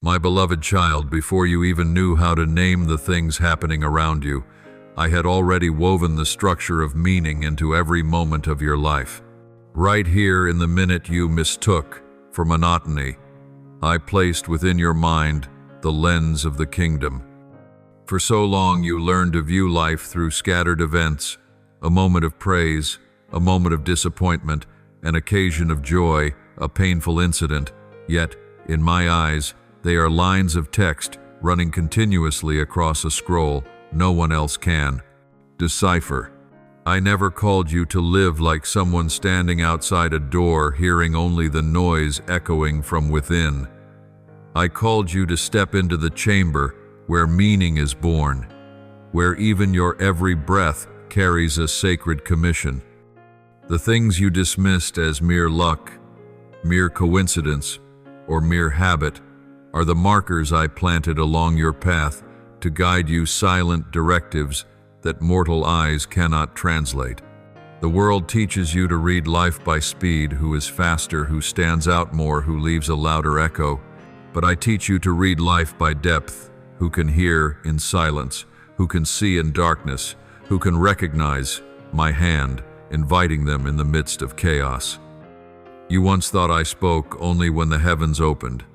My beloved child, before you even knew how to name the things happening around you, I had already woven the structure of meaning into every moment of your life. Right here in the minute you mistook for monotony, I placed within your mind the lens of the kingdom. For so long you learned to view life through scattered events, a moment of praise, a moment of disappointment, an occasion of joy, a painful incident. Yet, in my eyes, they are lines of text running continuously across a scroll no one else can decipher. I never called you to live like someone standing outside a door hearing only the noise echoing from within. I called you to step into the chamber where meaning is born, where even your every breath carries a sacred commission. The things you dismissed as mere luck, mere coincidence, or mere habit are the markers I planted along your path to guide you, silent directives that mortal eyes cannot translate. The world teaches you to read life by speed, who is faster, who stands out more, who leaves a louder echo. But I teach you to read life by depth, who can hear in silence, who can see in darkness, who can recognize my hand, inviting them in the midst of chaos. You once thought I spoke only when the heavens opened.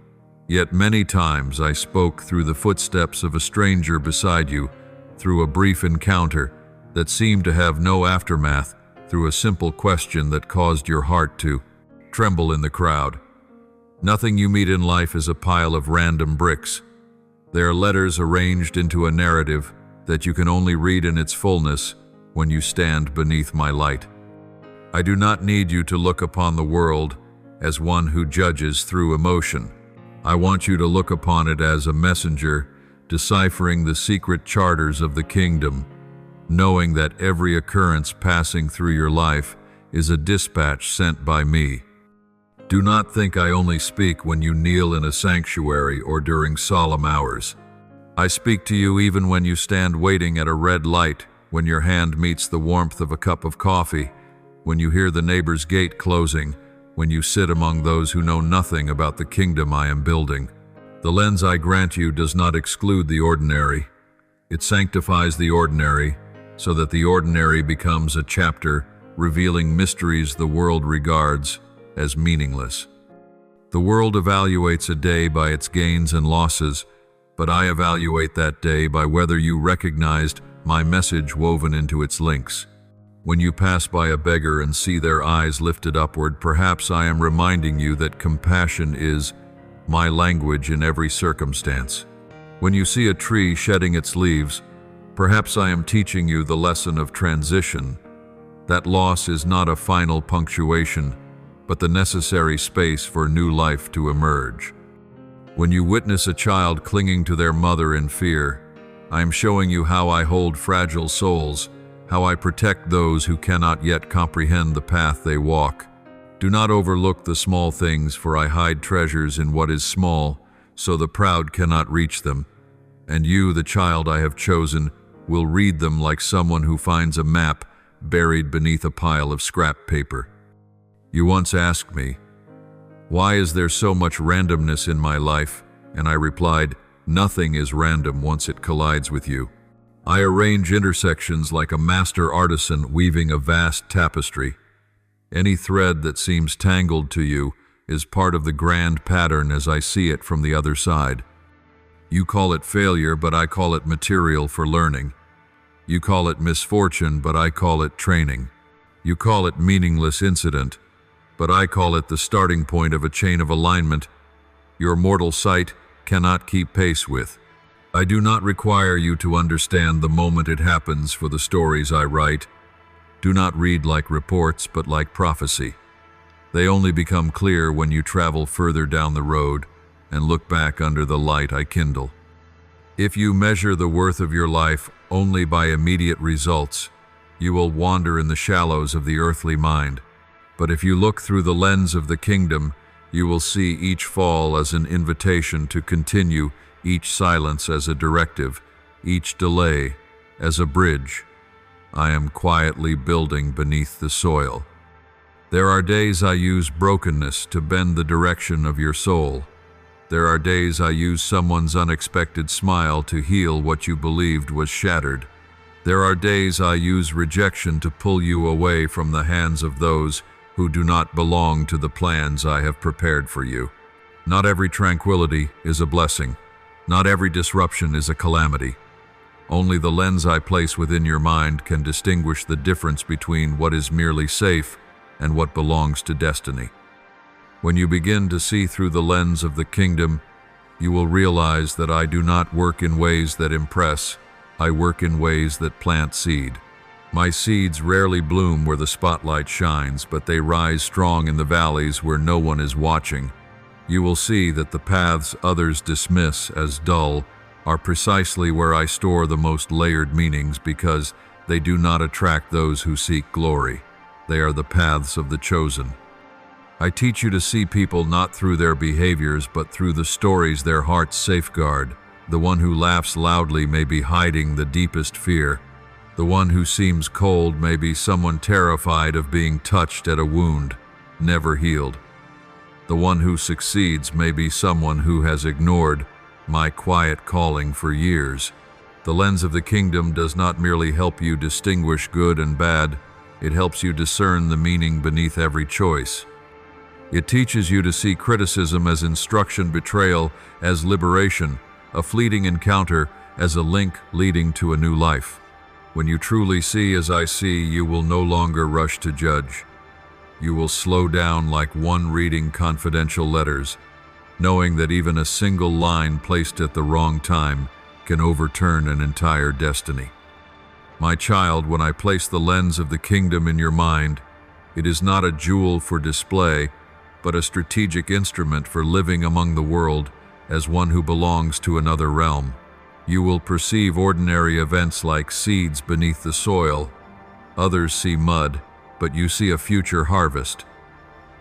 Yet many times I spoke through the footsteps of a stranger beside you, through a brief encounter that seemed to have no aftermath, through a simple question that caused your heart to tremble in the crowd. Nothing you meet in life is a pile of random bricks. They are letters arranged into a narrative that you can only read in its fullness when you stand beneath my light. I do not need you to look upon the world as one who judges through emotion. I want you to look upon it as a messenger deciphering the secret charters of the kingdom, knowing that every occurrence passing through your life is a dispatch sent by me. Do not think I only speak when you kneel in a sanctuary or during solemn hours. I speak to you even when you stand waiting at a red light, when your hand meets the warmth of a cup of coffee, when you hear the neighbor's gate closing, when you sit among those who know nothing about the kingdom I am building. The lens I grant you does not exclude the ordinary. It sanctifies the ordinary, so that the ordinary becomes a chapter revealing mysteries the world regards as meaningless. The world evaluates a day by its gains and losses, but I evaluate that day by whether you recognized my message woven into its links. When you pass by a beggar and see their eyes lifted upward, perhaps I am reminding you that compassion is my language in every circumstance. When you see a tree shedding its leaves, perhaps I am teaching you the lesson of transition. That loss is not a final punctuation, but the necessary space for new life to emerge. When you witness a child clinging to their mother in fear, I am showing you how I hold fragile souls, how I protect those who cannot yet comprehend the path they walk. Do not overlook the small things, for I hide treasures in what is small, so the proud cannot reach them. And you, the child I have chosen, will read them like someone who finds a map buried beneath a pile of scrap paper. You once asked me, "Why is there so much randomness in my life?" And I replied, "Nothing is random once it collides with you." I arrange intersections like a master artisan weaving a vast tapestry. Any thread that seems tangled to you is part of the grand pattern as I see it from the other side. You call it failure, but I call it material for learning. You call it misfortune, but I call it training. You call it meaningless incident, but I call it the starting point of a chain of alignment your mortal sight cannot keep pace with. I do not require you to understand the moment it happens for the stories I write. Do not read like reports, but like prophecy. They only become clear when you travel further down the road and look back under the light I kindle. If you measure the worth of your life only by immediate results, you will wander in the shallows of the earthly mind. But if you look through the lens of the kingdom, you will see each fall as an invitation to continue, each silence as a directive, each delay as a bridge. I am quietly building beneath the soil. There are days I use brokenness to bend the direction of your soul. There are days I use someone's unexpected smile to heal what you believed was shattered. There are days I use rejection to pull you away from the hands of those who do not belong to the plans I have prepared for you. Not every tranquility is a blessing. Not every disruption is a calamity. Only the lens I place within your mind can distinguish the difference between what is merely safe and what belongs to destiny. When you begin to see through the lens of the kingdom, you will realize that I do not work in ways that impress. I work in ways that plant seed. My seeds rarely bloom where the spotlight shines, but they rise strong in the valleys where no one is watching. You will see that the paths others dismiss as dull are precisely where I store the most layered meanings, because they do not attract those who seek glory. They are the paths of the chosen. I teach you to see people not through their behaviors, but through the stories their hearts safeguard. The one who laughs loudly may be hiding the deepest fear. The one who seems cold may be someone terrified of being touched at a wound, never healed. The one who succeeds may be someone who has ignored my quiet calling for years. The lens of the kingdom does not merely help you distinguish good and bad, it helps you discern the meaning beneath every choice. It teaches you to see criticism as instruction, betrayal as liberation, a fleeting encounter as a link leading to a new life. When you truly see as I see, you will no longer rush to judge. You will slow down like one reading confidential letters, knowing that even a single line placed at the wrong time can overturn an entire destiny. My child, when I place the lens of the kingdom in your mind, it is not a jewel for display, but a strategic instrument for living among the world as one who belongs to another realm. You will perceive ordinary events like seeds beneath the soil. Others see mud, but you see a future harvest.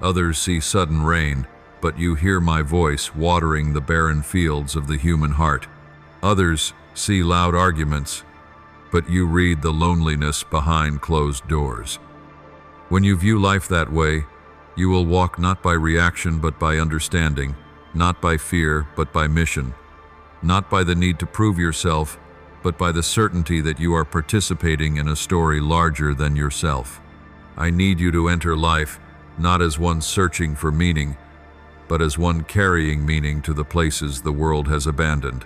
Others see sudden rain, but you hear my voice watering the barren fields of the human heart. Others see loud arguments, but you read the loneliness behind closed doors. When you view life that way, you will walk not by reaction but by understanding, not by fear but by mission, not by the need to prove yourself, but by the certainty that you are participating in a story larger than yourself. I need you to enter life not as one searching for meaning, but as one carrying meaning to the places the world has abandoned.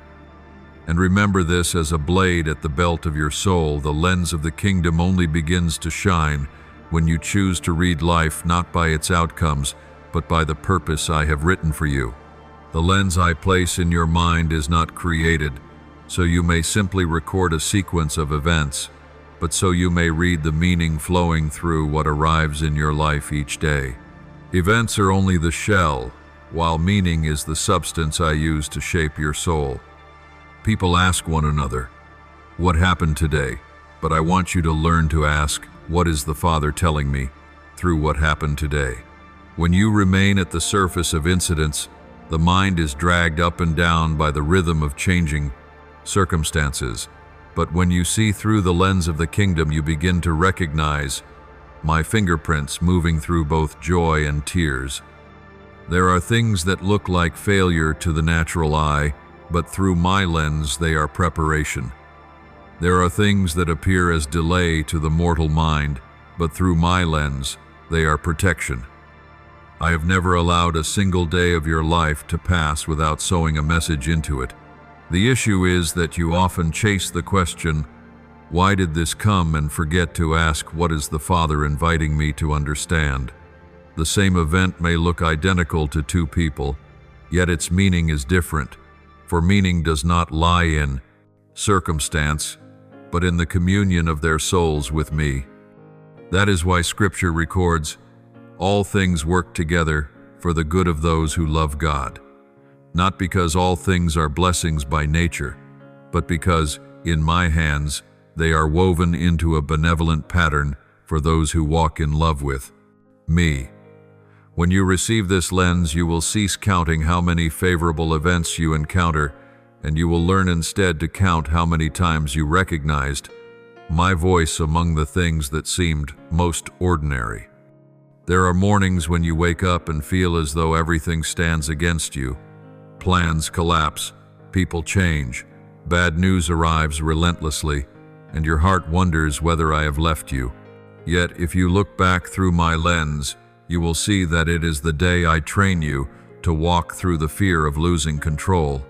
And remember this: as a blade at the belt of your soul, the lens of the kingdom only begins to shine when you choose to read life not by its outcomes, but by the purpose I have written for you. The lens I place in your mind is not created so you may simply record a sequence of events, but so you may read the meaning flowing through what arrives in your life each day. Events are only the shell, while meaning is the substance I use to shape your soul. People ask one another, "What happened today?" But I want you to learn to ask, "What is the Father telling me through what happened today?" When you remain at the surface of incidents, the mind is dragged up and down by the rhythm of changing circumstances. But when you see through the lens of the kingdom, you begin to recognize my fingerprints moving through both joy and tears. There are things that look like failure to the natural eye, but through my lens they are preparation. There are things that appear as delay to the mortal mind, but through my lens they are protection. I have never allowed a single day of your life to pass without sowing a message into it. The issue is that you often chase the question, "Why did this come?" and forget to ask, "What is the Father inviting me to understand?" The same event may look identical to two people, yet its meaning is different, for meaning does not lie in circumstance, but in the communion of their souls with me. That is why Scripture records, "All things work together for the good of those who love God," not because all things are blessings by nature, but because, in my hands, they are woven into a benevolent pattern for those who walk in love with me. When you receive this lens, you will cease counting how many favorable events you encounter, and you will learn instead to count how many times you recognized my voice among the things that seemed most ordinary. There are mornings when you wake up and feel as though everything stands against you. Plans collapse, people change, bad news arrives relentlessly, and your heart wonders whether I have left you. Yet if you look back through my lens, you will see that it is the day I train you to walk through the fear of losing control.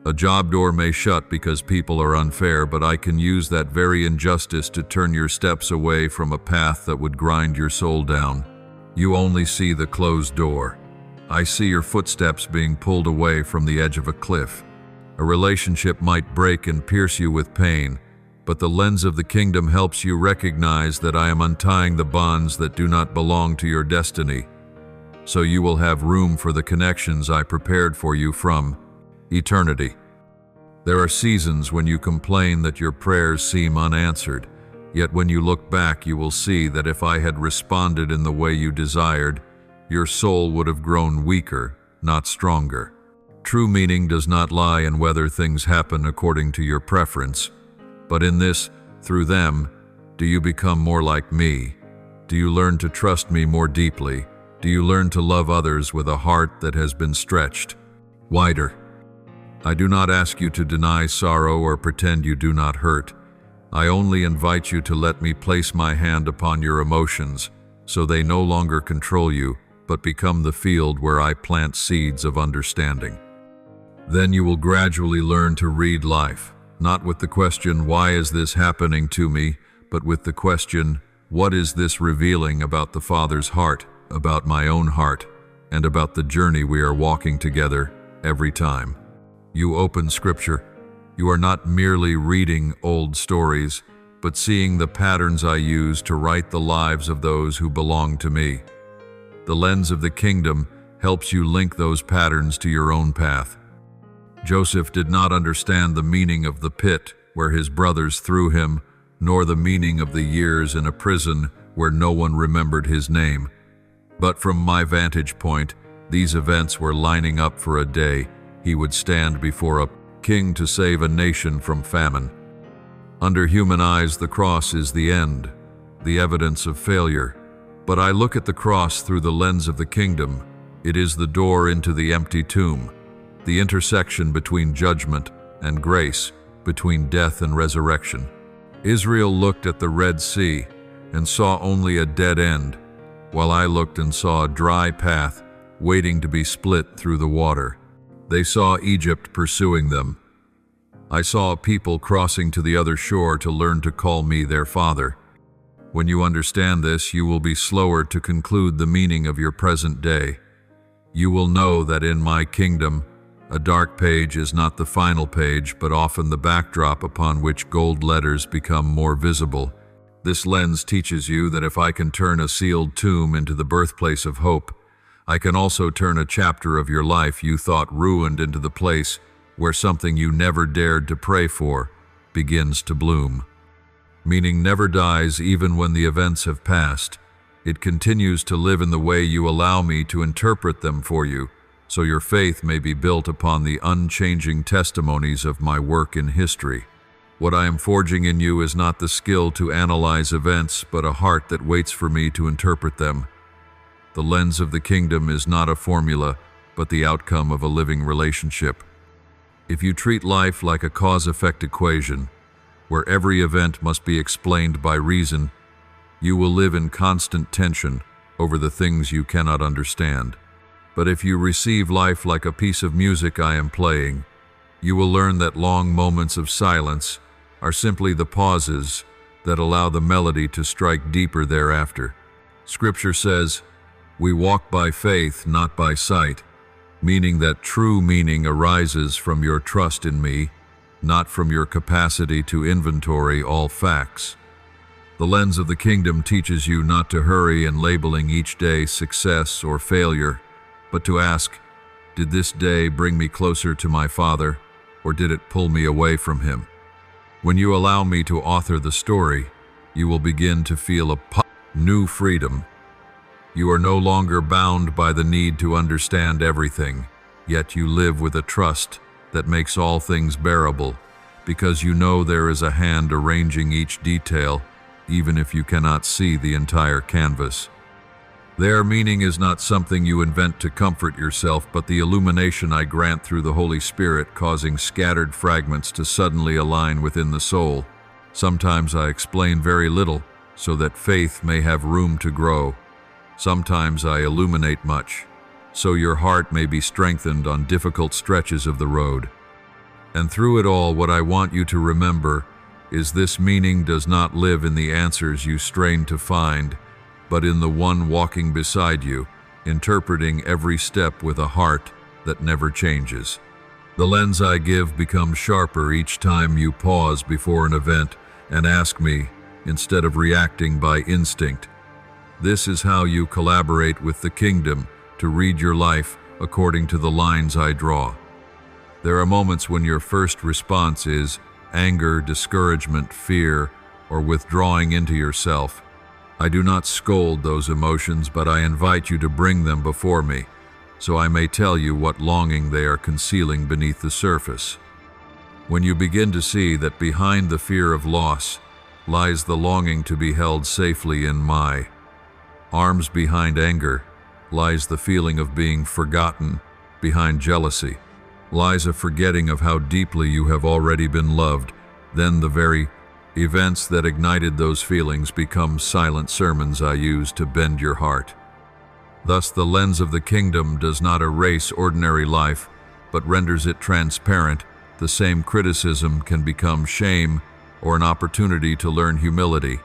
A job door may shut because people are unfair, but I can use that very injustice to turn your steps away from a path that would grind your soul down. You only see the closed door. I see your footsteps being pulled away from the edge of a cliff. A relationship might break and pierce you with pain, but the lens of the kingdom helps you recognize that I am untying the bonds that do not belong to your destiny, so you will have room for the connections I prepared for you from eternity. There are seasons when you complain that your prayers seem unanswered, yet when you look back you will see that if I had responded in the way you desired, your soul would have grown weaker, not stronger. True meaning does not lie in whether things happen according to your preference, but in this, through them, do you become more like me? Do you learn to trust me more deeply? Do you learn to love others with a heart that has been stretched wider? I do not ask you to deny sorrow or pretend you do not hurt. I only invite you to let me place my hand upon your emotions, so they no longer control you, but become the field where I plant seeds of understanding. Then you will gradually learn to read life, not with the question, why is this happening to me, but with the question, what is this revealing about the Father's heart, about my own heart, and about the journey we are walking together every time you open Scripture. You are not merely reading old stories, but seeing the patterns I use to write the lives of those who belong to me. The lens of the kingdom helps you link those patterns to your own path. Joseph did not understand the meaning of the pit where his brothers threw him, nor the meaning of the years in a prison where no one remembered his name. But from my vantage point, these events were lining up for a day he would stand before a king to save a nation from famine. Under human eyes, the cross is the end, the evidence of failure. But I look at the cross through the lens of the kingdom. It is the door into the empty tomb, the intersection between judgment and grace, between death and resurrection. Israel looked at the Red Sea and saw only a dead end, while I looked and saw a dry path waiting to be split through the water. They saw Egypt pursuing them. I saw a people crossing to the other shore to learn to call me their father. When you understand this, you will be slower to conclude the meaning of your present day. You will know that in my kingdom, a dark page is not the final page, but often the backdrop upon which gold letters become more visible. This lens teaches you that if I can turn a sealed tomb into the birthplace of hope, I can also turn a chapter of your life you thought ruined into the place where something you never dared to pray for begins to bloom. Meaning never dies even when the events have passed. It continues to live in the way you allow me to interpret them for you, so your faith may be built upon the unchanging testimonies of my work in history. What I am forging in you is not the skill to analyze events, but a heart that waits for me to interpret them. The lens of the kingdom is not a formula, but the outcome of a living relationship. If you treat life like a cause-effect equation, where every event must be explained by reason, you will live in constant tension over the things you cannot understand. But if you receive life like a piece of music I am playing, you will learn that long moments of silence are simply the pauses that allow the melody to strike deeper thereafter. Scripture says, "We walk by faith, not by sight," meaning that true meaning arises from your trust in me, not from your capacity to inventory all facts. The lens of the kingdom teaches you not to hurry in labeling each day success or failure, but to ask, did this day bring me closer to my Father, or did it pull me away from Him? When you allow me to author the story, you will begin to feel a new freedom. You are no longer bound by the need to understand everything, yet you live with a trust that makes all things bearable, because you know there is a hand arranging each detail, even if you cannot see the entire canvas. Their meaning is not something you invent to comfort yourself, but the illumination I grant through the Holy Spirit, causing scattered fragments to suddenly align within the soul. Sometimes I explain very little, so that faith may have room to grow. Sometimes I illuminate much, so your heart may be strengthened on difficult stretches of the road. And through it all, what I want you to remember is this: meaning does not live in the answers you strain to find, but in the one walking beside you, interpreting every step with a heart that never changes. The lens I give becomes sharper each time you pause before an event and ask me, instead of reacting by instinct. This is how you collaborate with the kingdom to read your life according to the lines I draw. There are moments when your first response is anger, discouragement, fear, or withdrawing into yourself. I do not scold those emotions, but I invite you to bring them before me, so I may tell you what longing they are concealing beneath the surface. When you begin to see that behind the fear of loss lies the longing to be held safely in my arms, behind anger lies the feeling of being forgotten, behind jealousy lies a forgetting of how deeply you have already been loved, then the very events that ignited those feelings become silent sermons I use to bend your heart. Thus, the lens of the kingdom does not erase ordinary life, but renders it transparent. The same criticism can become shame or an opportunity to learn humility.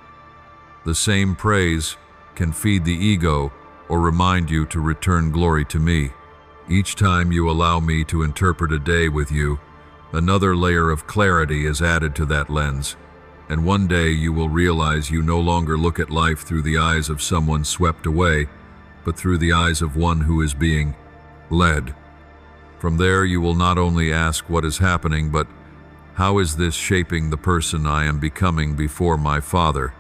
The same praise can feed the ego or remind you to return glory to me. Each time you allow me to interpret a day with you, another layer of clarity is added to that lens. And one day you will realize you no longer look at life through the eyes of someone swept away, but through the eyes of one who is being led. From there you will not only ask what is happening, but how is this shaping the person I am becoming before my Father?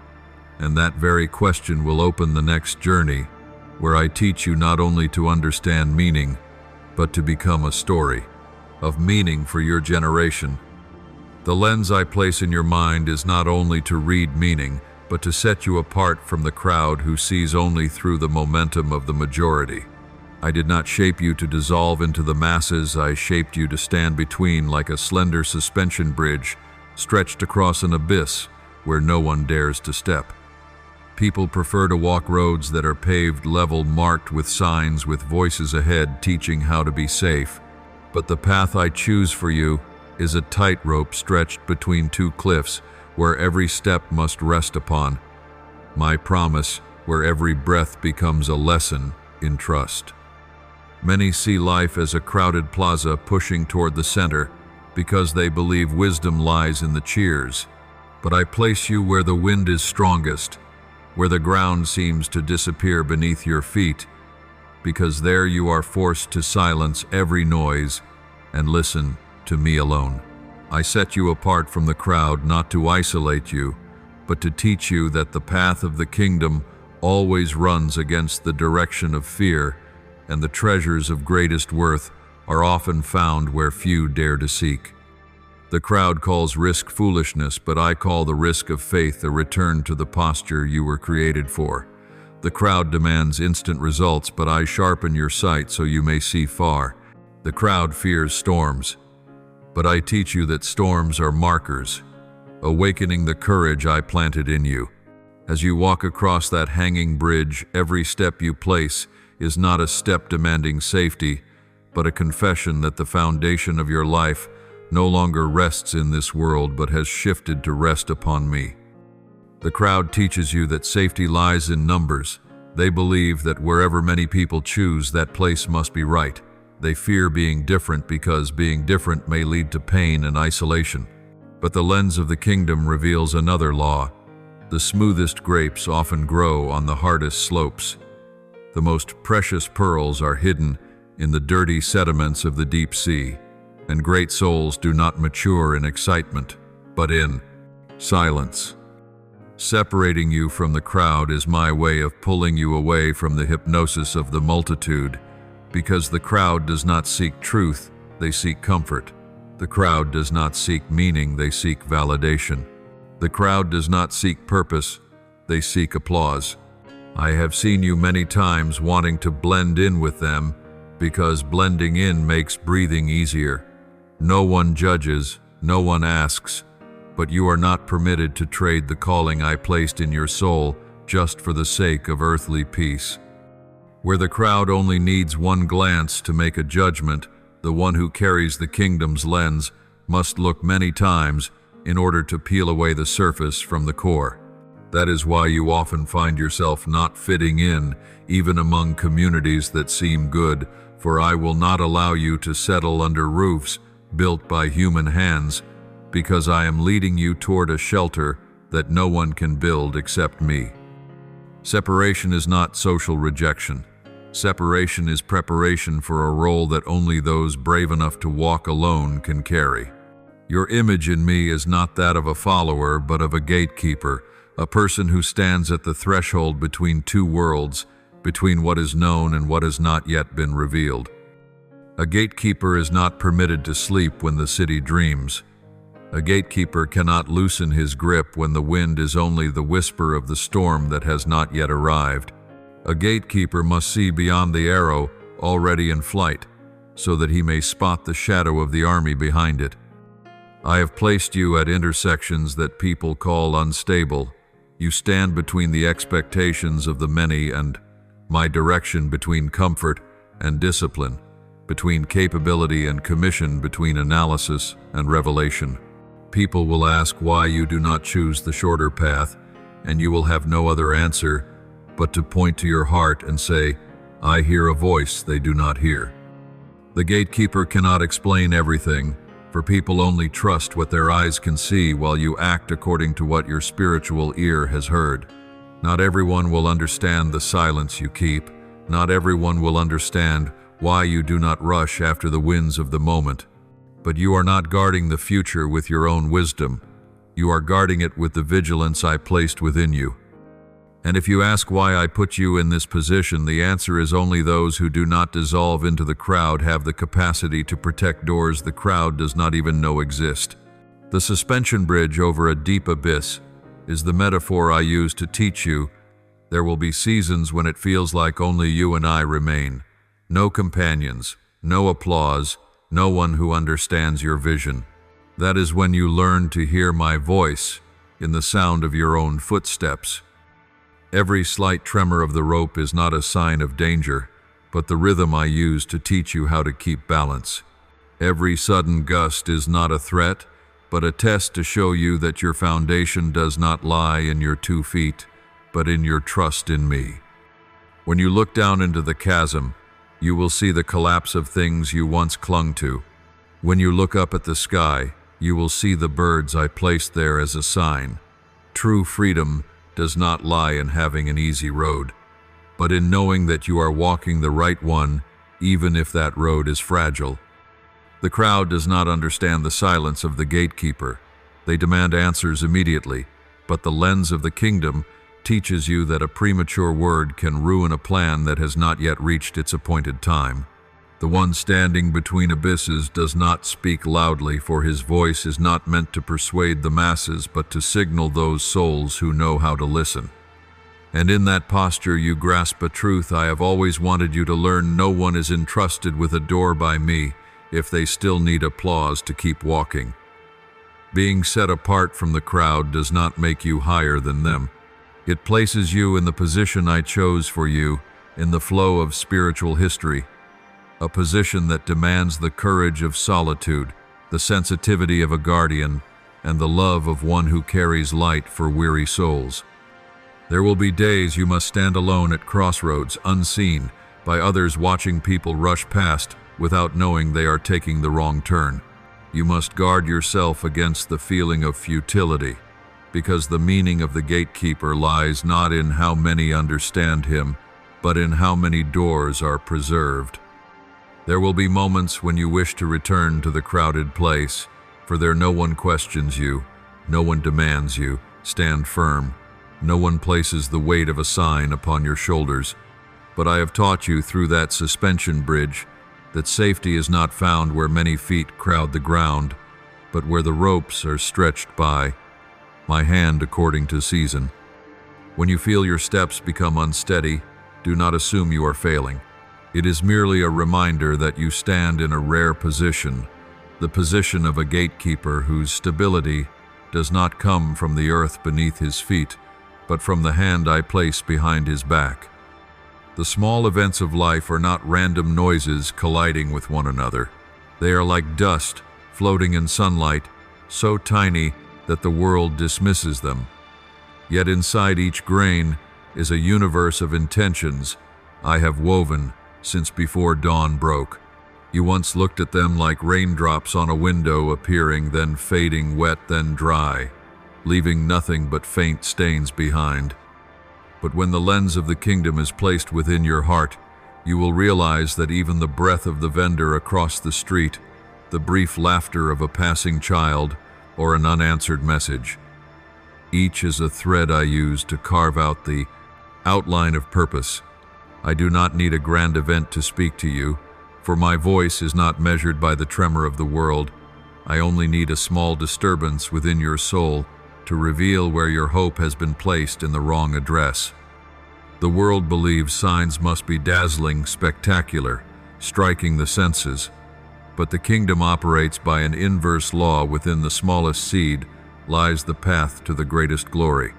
And that very question will open the next journey, where I teach you not only to understand meaning, but to become a story of meaning for your generation. The lens I place in your mind is not only to read meaning, but to set you apart from the crowd who sees only through the momentum of the majority. I did not shape you to dissolve into the masses. I shaped you to stand between, like a slender suspension bridge stretched across an abyss where no one dares to step. People prefer to walk roads that are paved level, marked with signs with voices ahead teaching how to be safe. But the path I choose for you is a tightrope stretched between two cliffs where every step must rest upon my promise, where every breath becomes a lesson in trust. Many see life as a crowded plaza pushing toward the center because they believe wisdom lies in the cheers. But I place you where the wind is strongest, where the ground seems to disappear beneath your feet, because there you are forced to silence every noise and listen to me alone. I set you apart from the crowd not to isolate you, but to teach you that the path of the kingdom always runs against the direction of fear, and the treasures of greatest worth are often found where few dare to seek. The crowd calls risk foolishness, but I call the risk of faith a return to the posture you were created for. The crowd demands instant results, but I sharpen your sight so you may see far. The crowd fears storms, but I teach you that storms are markers, awakening the courage I planted in you. As you walk across that hanging bridge, every step you place is not a step demanding safety, but a confession that the foundation of your life no longer rests in this world, but has shifted to rest upon me. The crowd teaches you that safety lies in numbers. They believe that wherever many people choose, that place must be right. They fear being different because being different may lead to pain and isolation. But the lens of the kingdom reveals another law. The smoothest grapes often grow on the hardest slopes. The most precious pearls are hidden in the dirty sediments of the deep sea, and great souls do not mature in excitement, but in silence. Separating you from the crowd is my way of pulling you away from the hypnosis of the multitude, because the crowd does not seek truth, they seek comfort. The crowd does not seek meaning, they seek validation. The crowd does not seek purpose, they seek applause. I have seen you many times wanting to blend in with them because blending in makes breathing easier. No one judges, no one asks, but you are not permitted to trade the calling I placed in your soul just for the sake of earthly peace. Where the crowd only needs one glance to make a judgment, the one who carries the kingdom's lens must look many times in order to peel away the surface from the core. That is why you often find yourself not fitting in, even among communities that seem good, for I will not allow you to settle under roofs built by human hands, because I am leading you toward a shelter that no one can build except me. Separation is not social rejection. Separation is preparation for a role that only those brave enough to walk alone can carry. Your image in me is not that of a follower, but of a gatekeeper, a person who stands at the threshold between two worlds, between what is known and what has not yet been revealed. A gatekeeper is not permitted to sleep when the city dreams. A gatekeeper cannot loosen his grip when the wind is only the whisper of the storm that has not yet arrived. A gatekeeper must see beyond the arrow already in flight, so that he may spot the shadow of the army behind it. I have placed you at intersections that people call unstable. You stand between the expectations of the many and my direction, between comfort and discipline, between capability and commission, between analysis and revelation. People will ask why you do not choose the shorter path, and you will have no other answer but to point to your heart and say, I hear a voice they do not hear. The gatekeeper cannot explain everything, for people only trust what their eyes can see, while you act according to what your spiritual ear has heard. Not everyone will understand the silence you keep. Not everyone will understand why you do not rush after the winds of the moment. But you are not guarding the future with your own wisdom. You are guarding it with the vigilance I placed within you. And if you ask why I put you in this position, the answer is only those who do not dissolve into the crowd have the capacity to protect doors the crowd does not even know exist. The suspension bridge over a deep abyss is the metaphor I use to teach you there will be seasons when it feels like only you and I remain. No companions, no applause, no one who understands your vision. That is when you learn to hear my voice in the sound of your own footsteps. Every slight tremor of the rope is not a sign of danger, but the rhythm I use to teach you how to keep balance. Every sudden gust is not a threat, but a test to show you that your foundation does not lie in your 2 feet, but in your trust in me. When you look down into the chasm, you will see the collapse of things you once clung to. When you look up at the sky, you will see the birds I placed there as a sign. True freedom does not lie in having an easy road, but in knowing that you are walking the right one, even if that road is fragile. The crowd does not understand the silence of the gatekeeper. They demand answers immediately, but the lens of the kingdom teaches you that a premature word can ruin a plan that has not yet reached its appointed time. The one standing between abysses does not speak loudly, for his voice is not meant to persuade the masses, but to signal those souls who know how to listen. And in that posture you grasp a truth I have always wanted you to learn: no one is entrusted with a door by me if they still need applause to keep walking. Being set apart from the crowd does not make you higher than them. It places you in the position I chose for you in the flow of spiritual history. A position that demands the courage of solitude, the sensitivity of a guardian, and the love of one who carries light for weary souls. There will be days you must stand alone at crossroads, unseen by others, watching people rush past without knowing they are taking the wrong turn. You must guard yourself against the feeling of futility, because the meaning of the gatekeeper lies not in how many understand him, but in how many doors are preserved. There will be moments when you wish to return to the crowded place, for there no one questions you, no one demands you. Stand firm. No one places the weight of a sign upon your shoulders. But I have taught you through that suspension bridge that safety is not found where many feet crowd the ground, but where the ropes are stretched by my hand according to season. When you feel your steps become unsteady, do not assume you are failing. It is merely a reminder that you stand in a rare position, the position of a gatekeeper whose stability does not come from the earth beneath his feet, but from the hand I place behind his back. The small events of life are not random noises colliding with one another. They are like dust floating in sunlight, so tiny that the world dismisses them. Yet inside each grain is a universe of intentions I have woven since before dawn broke. You once looked at them like raindrops on a window, appearing, then fading, wet, then dry, leaving nothing but faint stains behind. But when the lens of the kingdom is placed within your heart, you will realize that even the breath of the vendor across the street, the brief laughter of a passing child, or an unanswered message, each is a thread I use to carve out the outline of purpose. I do not need a grand event to speak to you, for my voice is not measured by the tremor of the world. I only need a small disturbance within your soul to reveal where your hope has been placed in the wrong address. The world believes signs must be dazzling, spectacular, striking the senses. But the kingdom operates by an inverse law. Within the smallest seed lies the path to the greatest glory.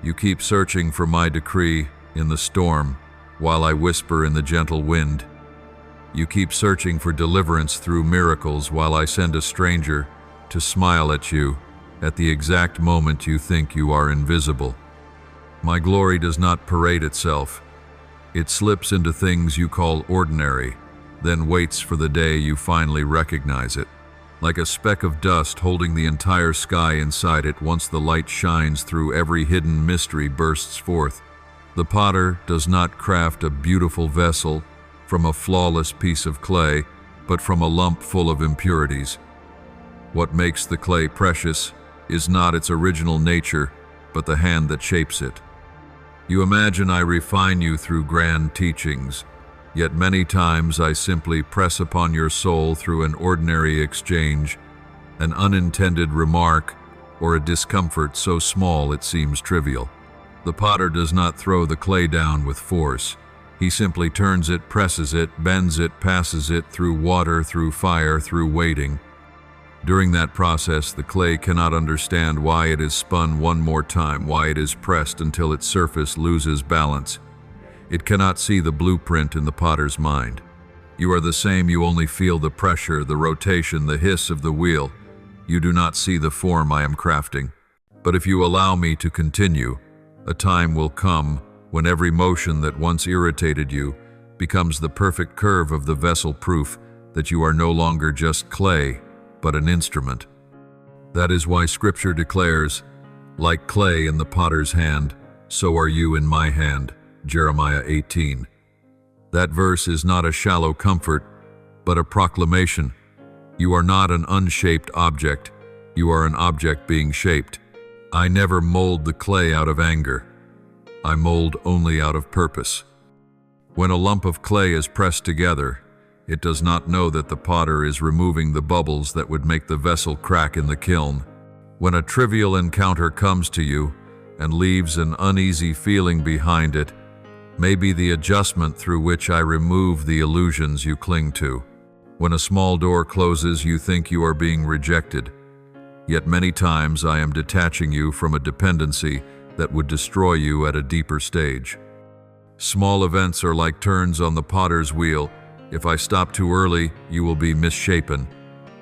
You keep searching for my decree in the storm, while I whisper in the gentle wind. You keep searching for deliverance through miracles, while I send a stranger to smile at you at the exact moment you think you are invisible. My glory does not parade itself. It slips into things you call ordinary, then waits for the day you finally recognize it. Like a speck of dust holding the entire sky inside it, once the light shines through, every hidden mystery bursts forth. The potter does not craft a beautiful vessel from a flawless piece of clay, but from a lump full of impurities. What makes the clay precious is not its original nature, but the hand that shapes it. You imagine I refine you through grand teachings, yet many times I simply press upon your soul through an ordinary exchange, an unintended remark, or a discomfort so small it seems trivial. The potter does not throw the clay down with force. He simply turns it, presses it, bends it, passes it through water, through fire, through waiting. During that process, the clay cannot understand why it is spun one more time, why it is pressed until its surface loses balance. It cannot see the blueprint in the potter's mind. You are the same, you only feel the pressure, the rotation, the hiss of the wheel. You do not see the form I am crafting. But if you allow me to continue, a time will come when every motion that once irritated you becomes the perfect curve of the vessel, proof that you are no longer just clay, but an instrument. That is why Scripture declares, like clay in the potter's hand, so are you in my hand. Jeremiah 18. That verse is not a shallow comfort, but a proclamation. You are not an unshaped object. You are an object being shaped. I never mold the clay out of anger. I mold only out of purpose. When a lump of clay is pressed together, it does not know that the potter is removing the bubbles that would make the vessel crack in the kiln. When a trivial encounter comes to you and leaves an uneasy feeling behind it, may be the adjustment through which I remove the illusions you cling to. When a small door closes, you think you are being rejected. Yet many times I am detaching you from a dependency that would destroy you at a deeper stage. Small events are like turns on the potter's wheel. If I stop too early, you will be misshapen.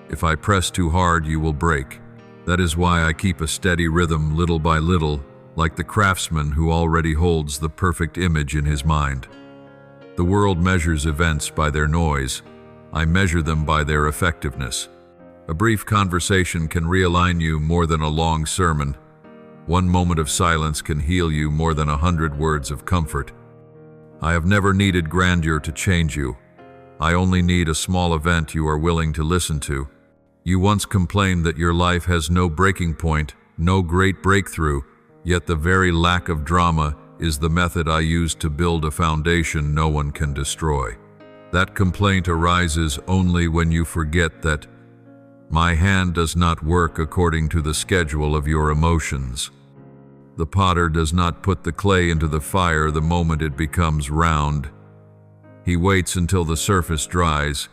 If I press too hard, you will break. That is why I keep a steady rhythm, little by little, like the craftsman who already holds the perfect image in his mind. The world measures events by their noise. I measure them by their effectiveness. A brief conversation can realign you more than a long sermon. One moment of silence can heal you more than 100 words of comfort. I have never needed grandeur to change you. I only need a small event you are willing to listen to. You once complained that your life has no breaking point, no great breakthrough, yet the very lack of drama is the method I use to build a foundation no one can destroy. That complaint arises only when you forget that my hand does not work according to the schedule of your emotions. The potter does not put the clay into the fire the moment it becomes round. He waits until the surface dries,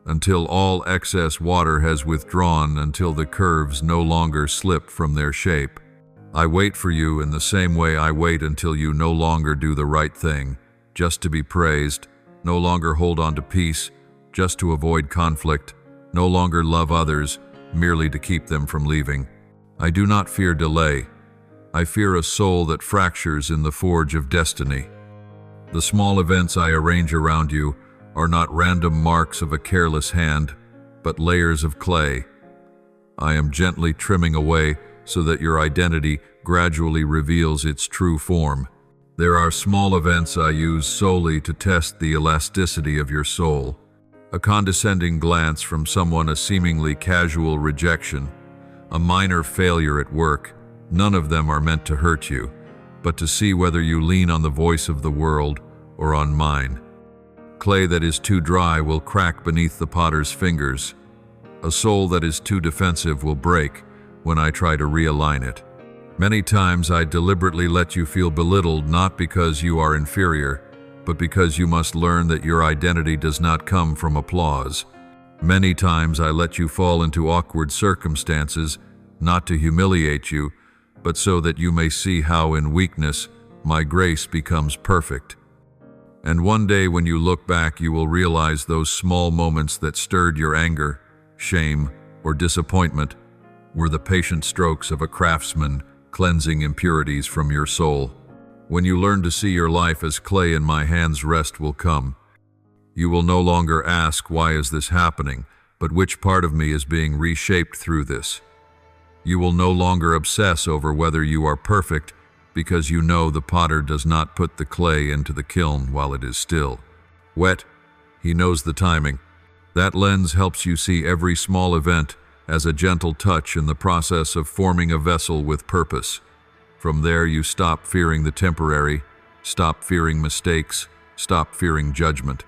until all excess water has withdrawn, until the curves no longer slip from their shape. I wait for you in the same way I wait until you no longer do the right thing, just to be praised, no longer hold on to peace, just to avoid conflict, no longer love others, merely to keep them from leaving. I do not fear delay. I fear a soul that fractures in the forge of destiny. The small events I arrange around you are not random marks of a careless hand, but layers of clay. I am gently trimming away so that your identity gradually reveals its true form. There are small events I use solely to test the elasticity of your soul. A condescending glance from someone, a seemingly casual rejection, a minor failure at work, none of them are meant to hurt you, but to see whether you lean on the voice of the world or on mine. Clay that is too dry will crack beneath the potter's fingers. A soul that is too defensive will break when I try to realign it. Many times I deliberately let you feel belittled, not because you are inferior, but because you must learn that your identity does not come from applause. Many times I let you fall into awkward circumstances, not to humiliate you, but so that you may see how in weakness my grace becomes perfect. And one day when you look back, you will realize those small moments that stirred your anger, shame, or disappointment were the patient strokes of a craftsman cleansing impurities from your soul. When you learn to see your life as clay in my hands, rest will come. You will no longer ask, why is this happening, but which part of me is being reshaped through this. You will no longer obsess over whether you are perfect, because you know the potter does not put the clay into the kiln while it is still wet. He knows the timing. That lens helps you see every small event as a gentle touch in the process of forming a vessel with purpose. From there, you stop fearing the temporary, stop fearing mistakes, stop fearing judgment.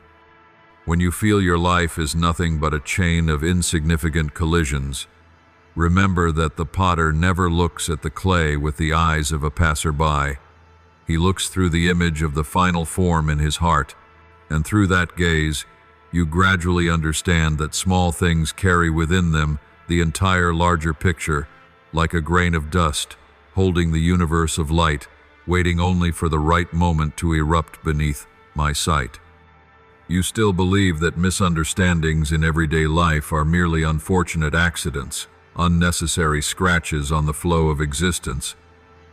When you feel your life is nothing but a chain of insignificant collisions, remember that the potter never looks at the clay with the eyes of a passerby. He looks through the image of the final form in his heart, and through that gaze, you gradually understand that small things carry within them the entire larger picture, like a grain of dust, holding the universe of light, waiting only for the right moment to erupt beneath my sight. You still believe that misunderstandings in everyday life are merely unfortunate accidents, unnecessary scratches on the flow of existence.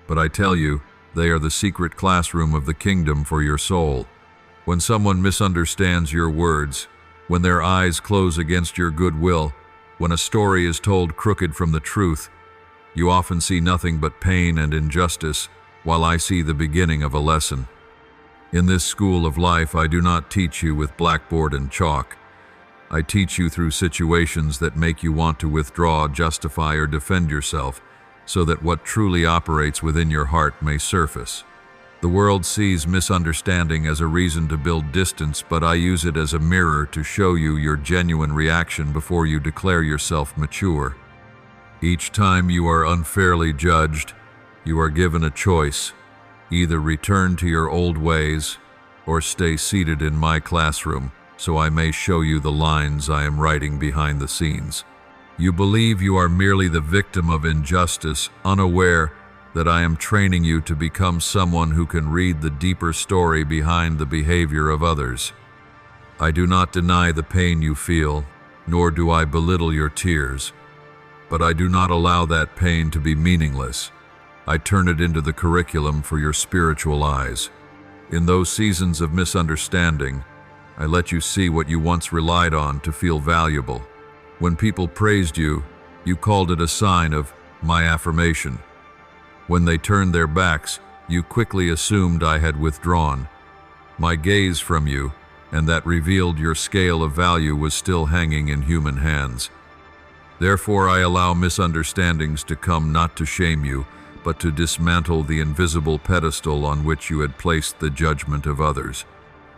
But I tell you, they are the secret classroom of the kingdom for your soul. When someone misunderstands your words, when their eyes close against your goodwill, when a story is told crooked from the truth, you often see nothing but pain and injustice, while I see the beginning of a lesson. In this school of life, I do not teach you with blackboard and chalk. I teach you through situations that make you want to withdraw, justify, or defend yourself, so that what truly operates within your heart may surface. The world sees misunderstanding as a reason to build distance, but I use it as a mirror to show you your genuine reaction before you declare yourself mature. Each time you are unfairly judged, you are given a choice: either return to your old ways or stay seated in my classroom so I may show you the lines I am writing behind the scenes. You believe you are merely the victim of injustice, unaware that I am training you to become someone who can read the deeper story behind the behavior of others. I do not deny the pain you feel, nor do I belittle your tears, but I do not allow that pain to be meaningless. I turn it into the curriculum for your spiritual eyes. In those seasons of misunderstanding, I let you see what you once relied on to feel valuable. When people praised you, you called it a sign of my affirmation. When they turned their backs, you quickly assumed I had withdrawn my gaze from you, and that revealed your scale of value was still hanging in human hands. Therefore, I allow misunderstandings to come not to shame you, but to dismantle the invisible pedestal on which you had placed the judgment of others.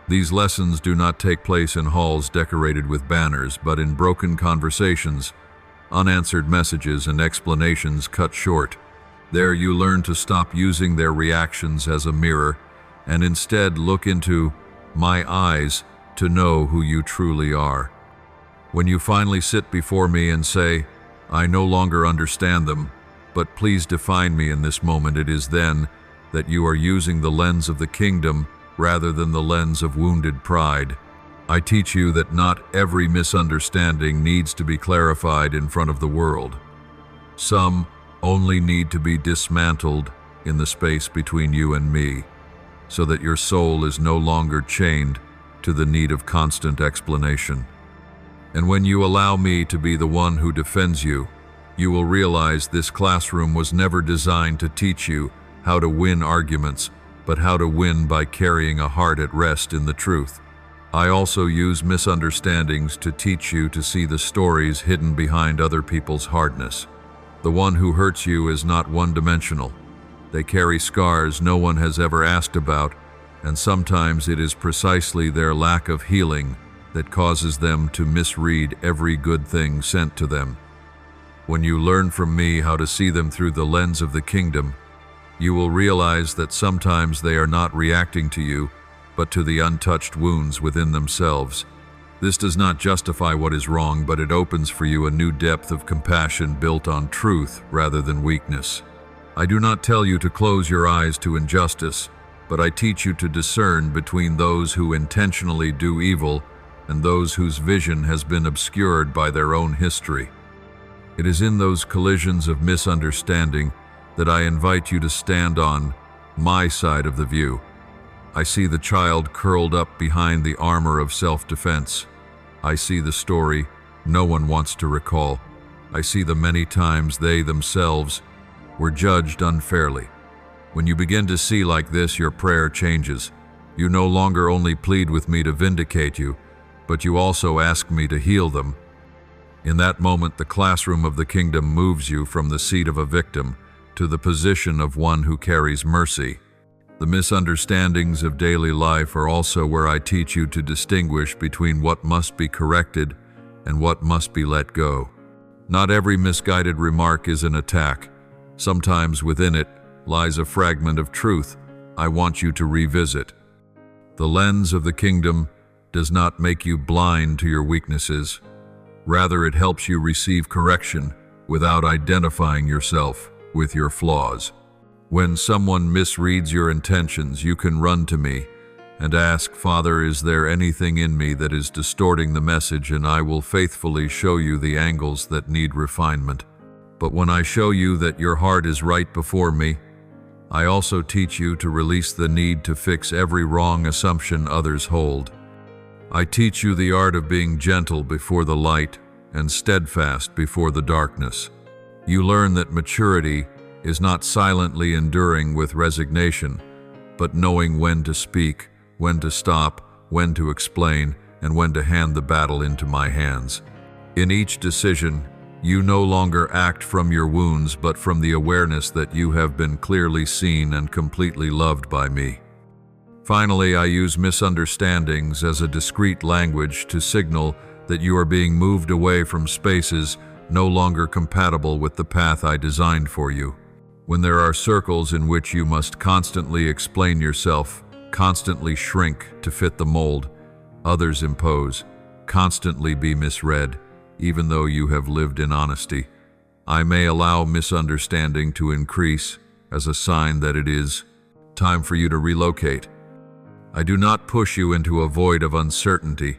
These lessons do not take place in halls decorated with banners, but in broken conversations, unanswered messages, and explanations cut short. There you learn to stop using their reactions as a mirror and instead look into my eyes to know who you truly are. When you finally sit before me and say, I no longer understand them, but please define me in this moment, it is then that you are using the lens of the kingdom rather than the lens of wounded pride. I teach you that not every misunderstanding needs to be clarified in front of the world. Some only need to be dismantled in the space between you and me, so that your soul is no longer chained to the need of constant explanation. And when you allow me to be the one who defends you, you will realize this classroom was never designed to teach you how to win arguments, but how to win by carrying a heart at rest in the truth. I also use misunderstandings to teach you to see the stories hidden behind other people's hardness. The one who hurts you is not one-dimensional. They carry scars no one has ever asked about, and sometimes it is precisely their lack of healing that causes them to misread every good thing sent to them. When you learn from me how to see them through the lens of the kingdom, you will realize that sometimes they are not reacting to you, but to the untouched wounds within themselves. This does not justify what is wrong, but it opens for you a new depth of compassion built on truth rather than weakness. I do not tell you to close your eyes to injustice, but I teach you to discern between those who intentionally do evil and those whose vision has been obscured by their own history. It is in those collisions of misunderstanding that I invite you to stand on my side of the view. I see the child curled up behind the armor of self-defense. I see the story no one wants to recall. I see the many times they themselves were judged unfairly. When you begin to see like this, your prayer changes. You no longer only plead with me to vindicate you, but you also ask me to heal them. In that moment, the classroom of the kingdom moves you from the seat of a victim to the position of one who carries mercy. The misunderstandings of daily life are also where I teach you to distinguish between what must be corrected and what must be let go. Not every misguided remark is an attack. Sometimes within it lies a fragment of truth I want you to revisit. The lens of the kingdom does not make you blind to your weaknesses. Rather, it helps you receive correction without identifying yourself with your flaws. When someone misreads your intentions, you can run to me and ask, Father, is there anything in me that is distorting the message? And I will faithfully show you the angles that need refinement. But when I show you that your heart is right before me, I also teach you to release the need to fix every wrong assumption others hold. I teach you the art of being gentle before the light and steadfast before the darkness. You learn that maturity is not silently enduring with resignation, but knowing when to speak, when to stop, when to explain, and when to hand the battle into my hands. In each decision, you no longer act from your wounds, but from the awareness that you have been clearly seen and completely loved by me. Finally, I use misunderstandings as a discrete language to signal that you are being moved away from spaces no longer compatible with the path I designed for you. When there are circles in which you must constantly explain yourself, constantly shrink to fit the mold others impose, constantly be misread, even though you have lived in honesty, I may allow misunderstanding to increase as a sign that it is time for you to relocate. I do not push you into a void of uncertainty.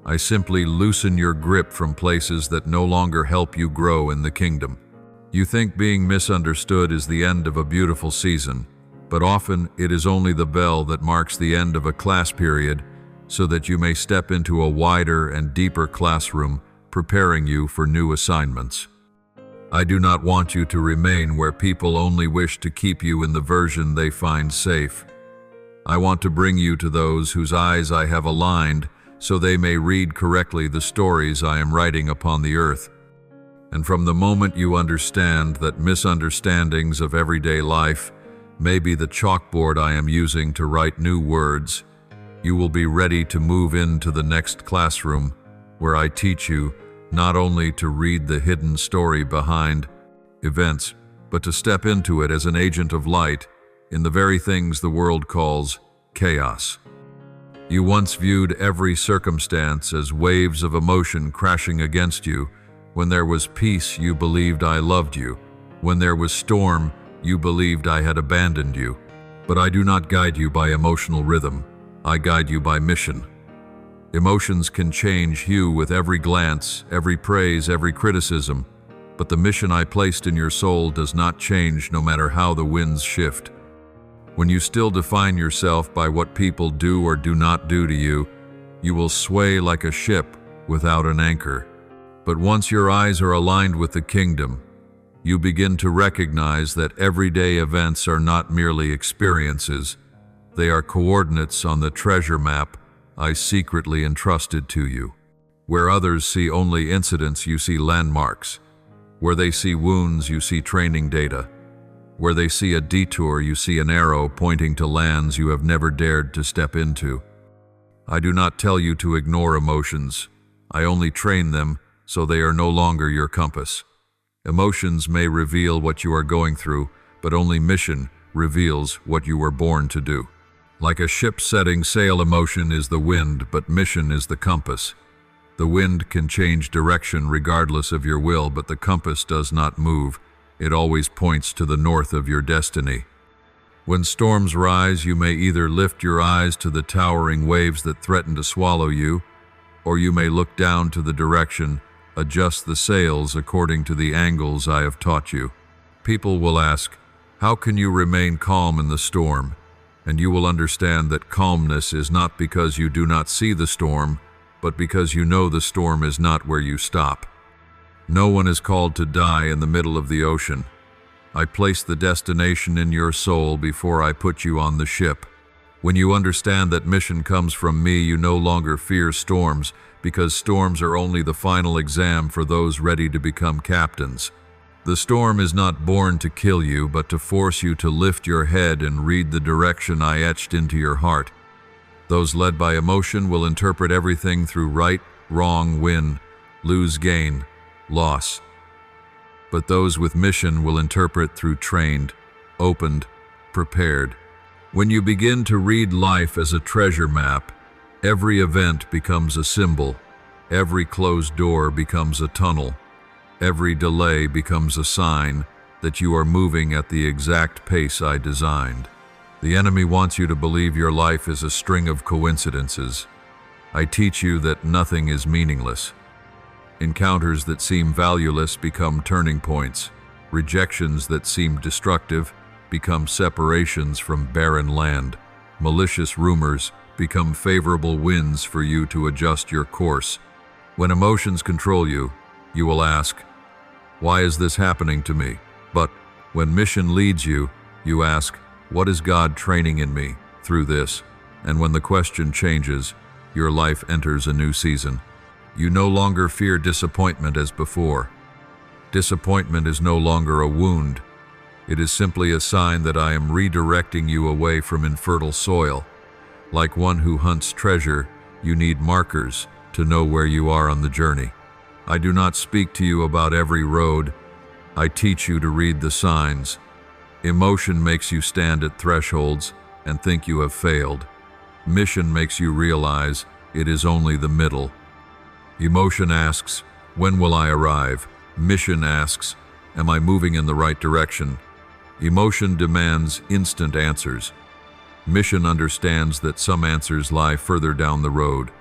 I simply loosen your grip from places that no longer help you grow in the kingdom. You think being misunderstood is the end of a beautiful season, but often it is only the bell that marks the end of a class period so that you may step into a wider and deeper classroom, preparing you for new assignments. I do not want you to remain where people only wish to keep you in the version they find safe. I want to bring you to those whose eyes I have aligned so they may read correctly the stories I am writing upon the earth. And from the moment you understand that misunderstandings of everyday life may be the chalkboard I am using to write new words, you will be ready to move into the next classroom where I teach you not only to read the hidden story behind events, but to step into it as an agent of light in the very things the world calls chaos. You once viewed every circumstance as waves of emotion crashing against you. When there was peace, you believed I loved you. When there was storm, you believed I had abandoned you. But I do not guide you by emotional rhythm. I guide you by mission. Emotions can change hue with every glance, every praise, every criticism, but the mission I placed in your soul does not change no matter how the winds shift. When you still define yourself by what people do or do not do to you, you will sway like a ship without an anchor. But once your eyes are aligned with the kingdom, you begin to recognize that everyday events are not merely experiences. They are coordinates on the treasure map I secretly entrusted to you. Where others see only incidents, you see landmarks. Where they see wounds, you see training data. Where they see a detour, you see an arrow pointing to lands you have never dared to step into. I do not tell you to ignore emotions. I only train them so they are no longer your compass. Emotions may reveal what you are going through, but only mission reveals what you were born to do. Like a ship setting sail, emotion is the wind, but mission is the compass. The wind can change direction regardless of your will, but the compass does not move. It always points to the north of your destiny. When storms rise, you may either lift your eyes to the towering waves that threaten to swallow you, or you may look down to the direction, adjust the sails according to the angles I have taught you. People will ask, how can you remain calm in the storm? And you will understand that calmness is not because you do not see the storm, but because you know the storm is not where you stop. No one is called to die in the middle of the ocean. I placed the destination in your soul before I put you on the ship. When you understand that mission comes from me, you no longer fear storms, because storms are only the final exam for those ready to become captains. The storm is not born to kill you, but to force you to lift your head and read the direction I etched into your heart. Those led by emotion will interpret everything through right, wrong, win, lose, gain, loss. But those with mission will interpret through trained, opened, prepared. When you begin to read life as a treasure map, every event becomes a symbol, every closed door becomes a tunnel, every delay becomes a sign that you are moving at the exact pace I designed. The enemy wants you to believe your life is a string of coincidences. I teach you that nothing is meaningless. Encounters that seem valueless become turning points. Rejections that seem destructive become separations from barren land. Malicious rumors become favorable winds for you to adjust your course. When emotions control you, you will ask, why is this happening to me? But when mission leads you, you ask, what is God training in me through this? And when the question changes, your life enters a new season. You no longer fear disappointment as before. Disappointment is no longer a wound. It is simply a sign that I am redirecting you away from infertile soil. Like one who hunts treasure, you need markers to know where you are on the journey. I do not speak to you about every road. I teach you to read the signs. Emotion makes you stand at thresholds and think you have failed. Mission makes you realize it is only the middle. Emotion asks, when will I arrive? Mission asks, am I moving in the right direction? Emotion demands instant answers. Mission understands that some answers lie further down the road.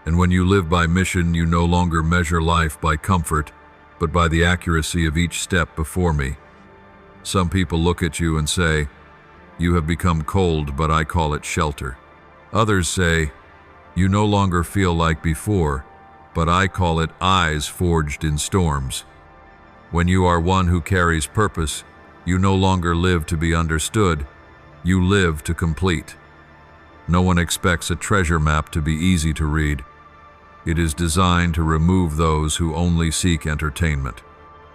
And when you live by mission, you no longer measure life by comfort, but by the accuracy of each step before me. Some people look at you and say, you have become cold, but I call it shelter. Others say, you no longer feel like before, but I call it eyes forged in storms. When you are one who carries purpose, you no longer live to be understood, you live to complete. No one expects a treasure map to be easy to read. It is designed to remove those who only seek entertainment.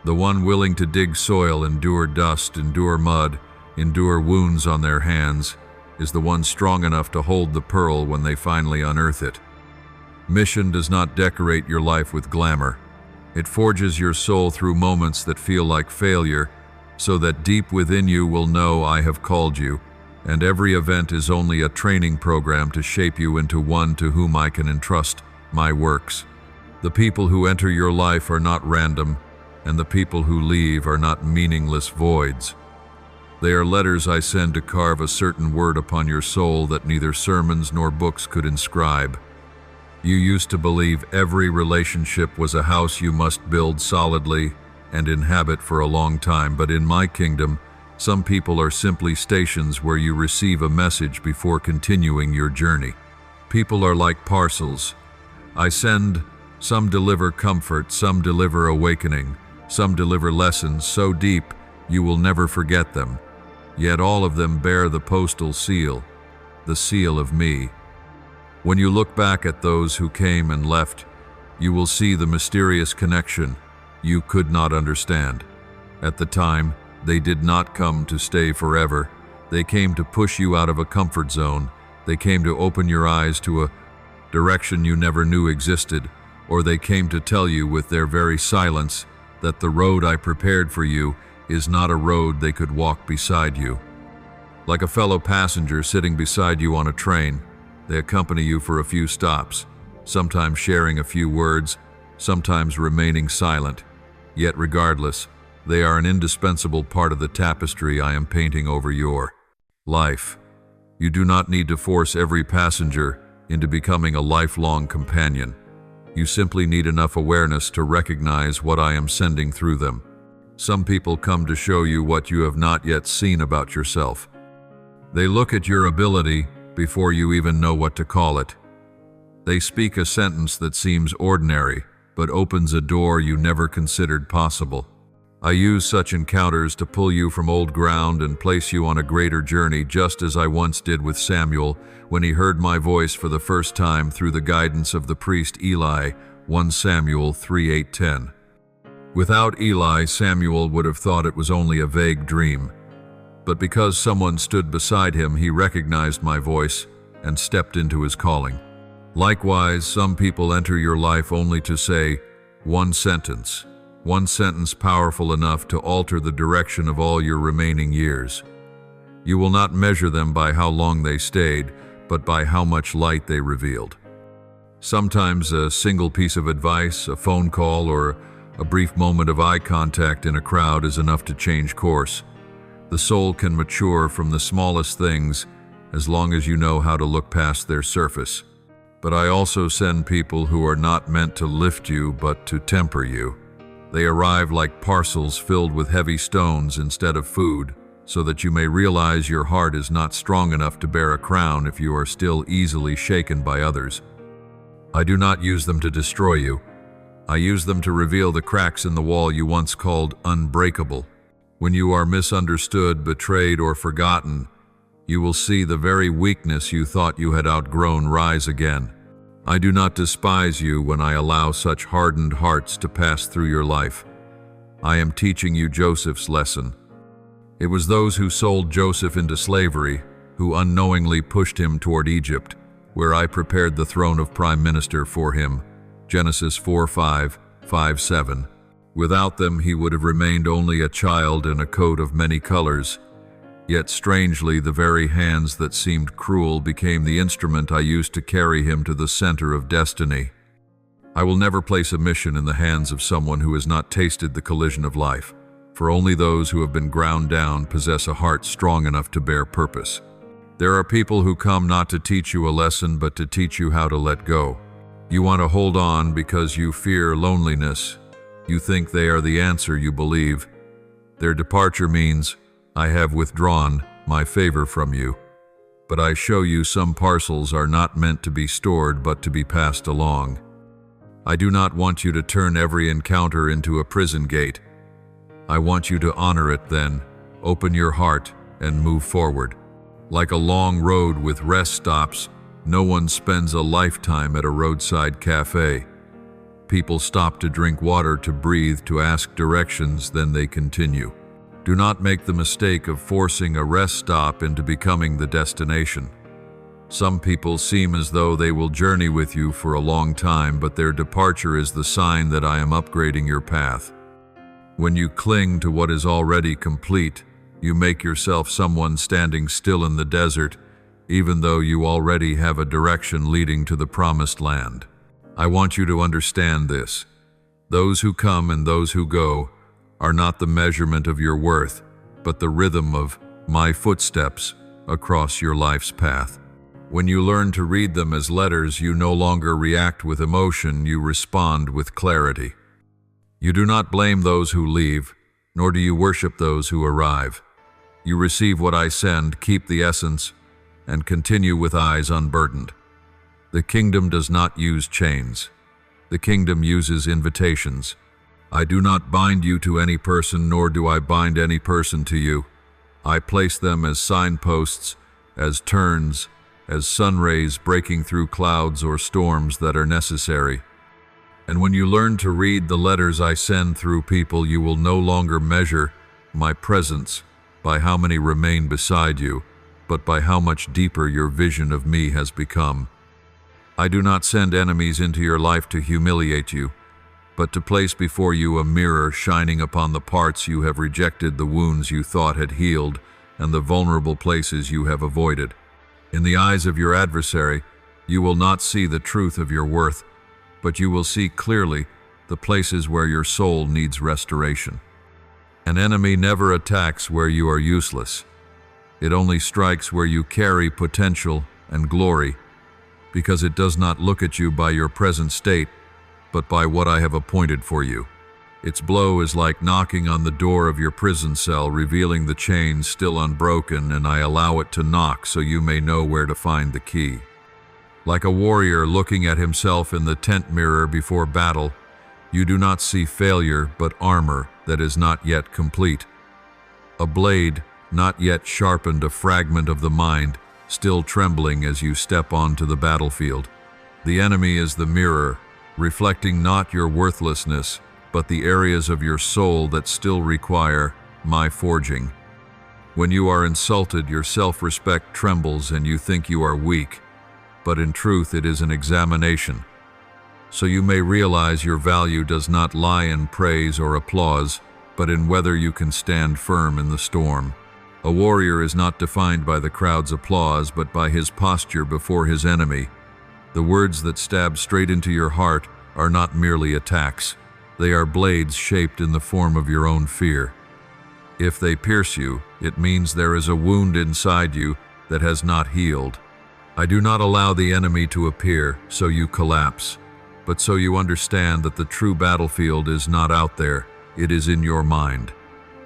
The one willing to dig soil, endure dust, endure mud, endure wounds on their hands, is the one strong enough to hold the pearl when they finally unearth it. Mission does not decorate your life with glamour. It forges your soul through moments that feel like failure, so that deep within you will know I have called you, and every event is only a training program to shape you into one to whom I can entrust my works. The people who enter your life are not random, and the people who leave are not meaningless voids. They are letters I send to carve a certain word upon your soul that neither sermons nor books could inscribe. You used to believe every relationship was a house you must build solidly and inhabit for a long time, but in my kingdom, some people are simply stations where you receive a message before continuing your journey. People are like parcels. I send, some deliver comfort, some deliver awakening, some deliver lessons so deep you will never forget them. Yet all of them bear the postal seal, the seal of me. When you look back at those who came and left, you will see the mysterious connection you could not understand. At the time, they did not come to stay forever. They came to push you out of a comfort zone. They came to open your eyes to a direction you never knew existed, or they came to tell you with their very silence that the road I prepared for you is not a road they could walk beside you. Like a fellow passenger sitting beside you on a train, they accompany you for a few stops, sometimes sharing a few words, sometimes remaining silent. Yet regardless, they are an indispensable part of the tapestry I am painting over your life. You do not need to force every passenger into becoming a lifelong companion. You simply need enough awareness to recognize what I am sending through them. Some people come to show you what you have not yet seen about yourself. They look at your ability before you even know what to call it. They speak a sentence that seems ordinary, but opens a door you never considered possible. I use such encounters to pull you from old ground and place you on a greater journey, just as I once did with Samuel when he heard my voice for the first time through the guidance of the priest Eli, 1 Samuel 3:8-10. Without Eli, Samuel would have thought it was only a vague dream. But because someone stood beside him, he recognized my voice and stepped into his calling. Likewise, some people enter your life only to say one sentence powerful enough to alter the direction of all your remaining years. You will not measure them by how long they stayed, but by how much light they revealed. Sometimes a single piece of advice, a phone call, or a brief moment of eye contact in a crowd is enough to change course. The soul can mature from the smallest things as long as you know how to look past their surface. But I also send people who are not meant to lift you, but to temper you. They arrive like parcels filled with heavy stones instead of food, so that you may realize your heart is not strong enough to bear a crown if you are still easily shaken by others. I do not use them to destroy you. I use them to reveal the cracks in the wall you once called unbreakable. When you are misunderstood, betrayed, or forgotten, you will see the very weakness you thought you had outgrown rise again. I do not despise you when I allow such hardened hearts to pass through your life. I am teaching you Joseph's lesson. It was those who sold Joseph into slavery who unknowingly pushed him toward Egypt, where I prepared the throne of prime minister for him. Genesis 4:5, 5:7. Without them, he would have remained only a child in a coat of many colors. Yet strangely, the very hands that seemed cruel became the instrument I used to carry him to the center of destiny. I will never place a mission in the hands of someone who has not tasted the collision of life, for only those who have been ground down possess a heart strong enough to bear purpose. There are people who come not to teach you a lesson, but to teach you how to let go. You want to hold on because you fear loneliness. You think they are the answer you believe. Their departure means, I have withdrawn my favor from you. But I show you some parcels are not meant to be stored, but to be passed along. I do not want you to turn every encounter into a prison gate. I want you to honor it then, open your heart, and move forward. Like a long road with rest stops, no one spends a lifetime at a roadside cafe. People stop to drink water, to breathe, to ask directions, then they continue. Do not make the mistake of forcing a rest stop into becoming the destination. Some people seem as though they will journey with you for a long time, but their departure is the sign that I am upgrading your path. When you cling to what is already complete, you make yourself someone standing still in the desert, even though you already have a direction leading to the promised land. I want you to understand this. Those who come and those who go are not the measurement of your worth, but the rhythm of my footsteps across your life's path. When you learn to read them as letters, you no longer react with emotion, you respond with clarity. You do not blame those who leave, nor do you worship those who arrive. You receive what I send, keep the essence, and continue with eyes unburdened. The kingdom does not use chains. The kingdom uses invitations. I do not bind you to any person, nor do I bind any person to you. I place them as signposts, as turns, as sun rays breaking through clouds or storms that are necessary. And when you learn to read the letters I send through people, you will no longer measure my presence by how many remain beside you, but by how much deeper your vision of me has become. I do not send enemies into your life to humiliate you, but to place before you a mirror shining upon the parts you have rejected, the wounds you thought had healed, and the vulnerable places you have avoided. In the eyes of your adversary, you will not see the truth of your worth, but you will see clearly the places where your soul needs restoration. An enemy never attacks where you are useless. It only strikes where you carry potential and glory, because it does not look at you by your present state, but by what I have appointed for you. Its blow is like knocking on the door of your prison cell, revealing the chains still unbroken, and I allow it to knock so you may know where to find the key. Like a warrior looking at himself in the tent mirror before battle, you do not see failure but armor that is not yet complete. A blade not yet sharpened, a fragment of the mind, still trembling as you step onto the battlefield. The enemy is the mirror, reflecting not your worthlessness, but the areas of your soul that still require my forging. When you are insulted, your self-respect trembles and you think you are weak, but in truth it is an examination. So you may realize your value does not lie in praise or applause, but in whether you can stand firm in the storm. A warrior is not defined by the crowd's applause, but by his posture before his enemy. The words that stab straight into your heart are not merely attacks. They are blades shaped in the form of your own fear. If they pierce you, it means there is a wound inside you that has not healed. I do not allow the enemy to appear so you collapse, but so you understand that the true battlefield is not out there, it is in your mind.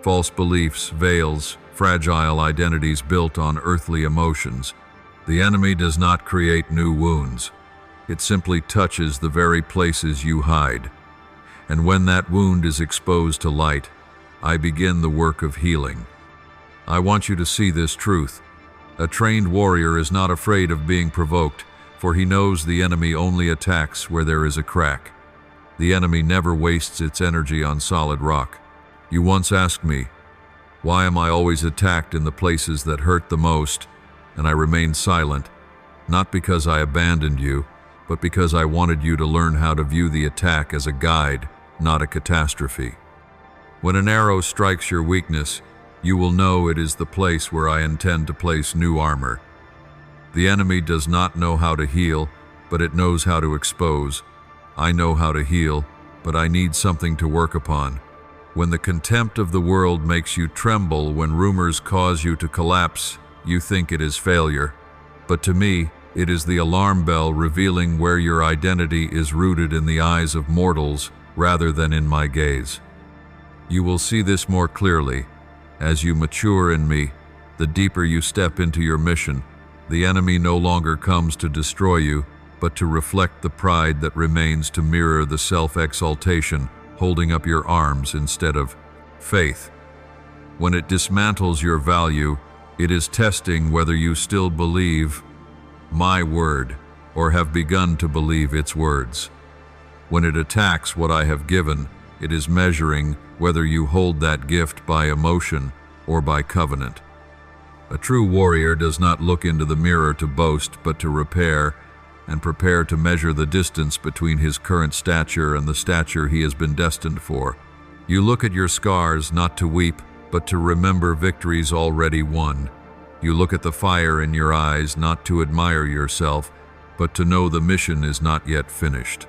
False beliefs, veils, fragile identities built on earthly emotions. The enemy does not create new wounds. It simply touches the very places you hide. And when that wound is exposed to light, I begin the work of healing. I want you to see this truth. A trained warrior is not afraid of being provoked, for he knows the enemy only attacks where there is a crack. The enemy never wastes its energy on solid rock. You once asked me, why am I always attacked in the places that hurt the most? And I remained silent, not because I abandoned you, but because I wanted you to learn how to view the attack as a guide, not a catastrophe. When an arrow strikes your weakness, you will know it is the place where I intend to place new armor. The enemy does not know how to heal, but it knows how to expose. I know how to heal, but I need something to work upon. When the contempt of the world makes you tremble, when rumors cause you to collapse, you think it is failure. But to me, it is the alarm bell revealing where your identity is rooted in the eyes of mortals rather than in my gaze. You will see this more clearly. As you mature in me, the deeper you step into your mission, the enemy no longer comes to destroy you, but to reflect the pride that remains, to mirror the self-exaltation holding up your arms instead of faith. When it dismantles your value, it is testing whether you still believe my word or have begun to believe its words. When it attacks what I have given, it is measuring whether you hold that gift by emotion or by covenant. A true warrior does not look into the mirror to boast, but to repair and prepare to measure the distance between his current stature and the stature he has been destined for. You look at your scars not to weep, but to remember victories already won. You look at the fire in your eyes not to admire yourself, but to know the mission is not yet finished.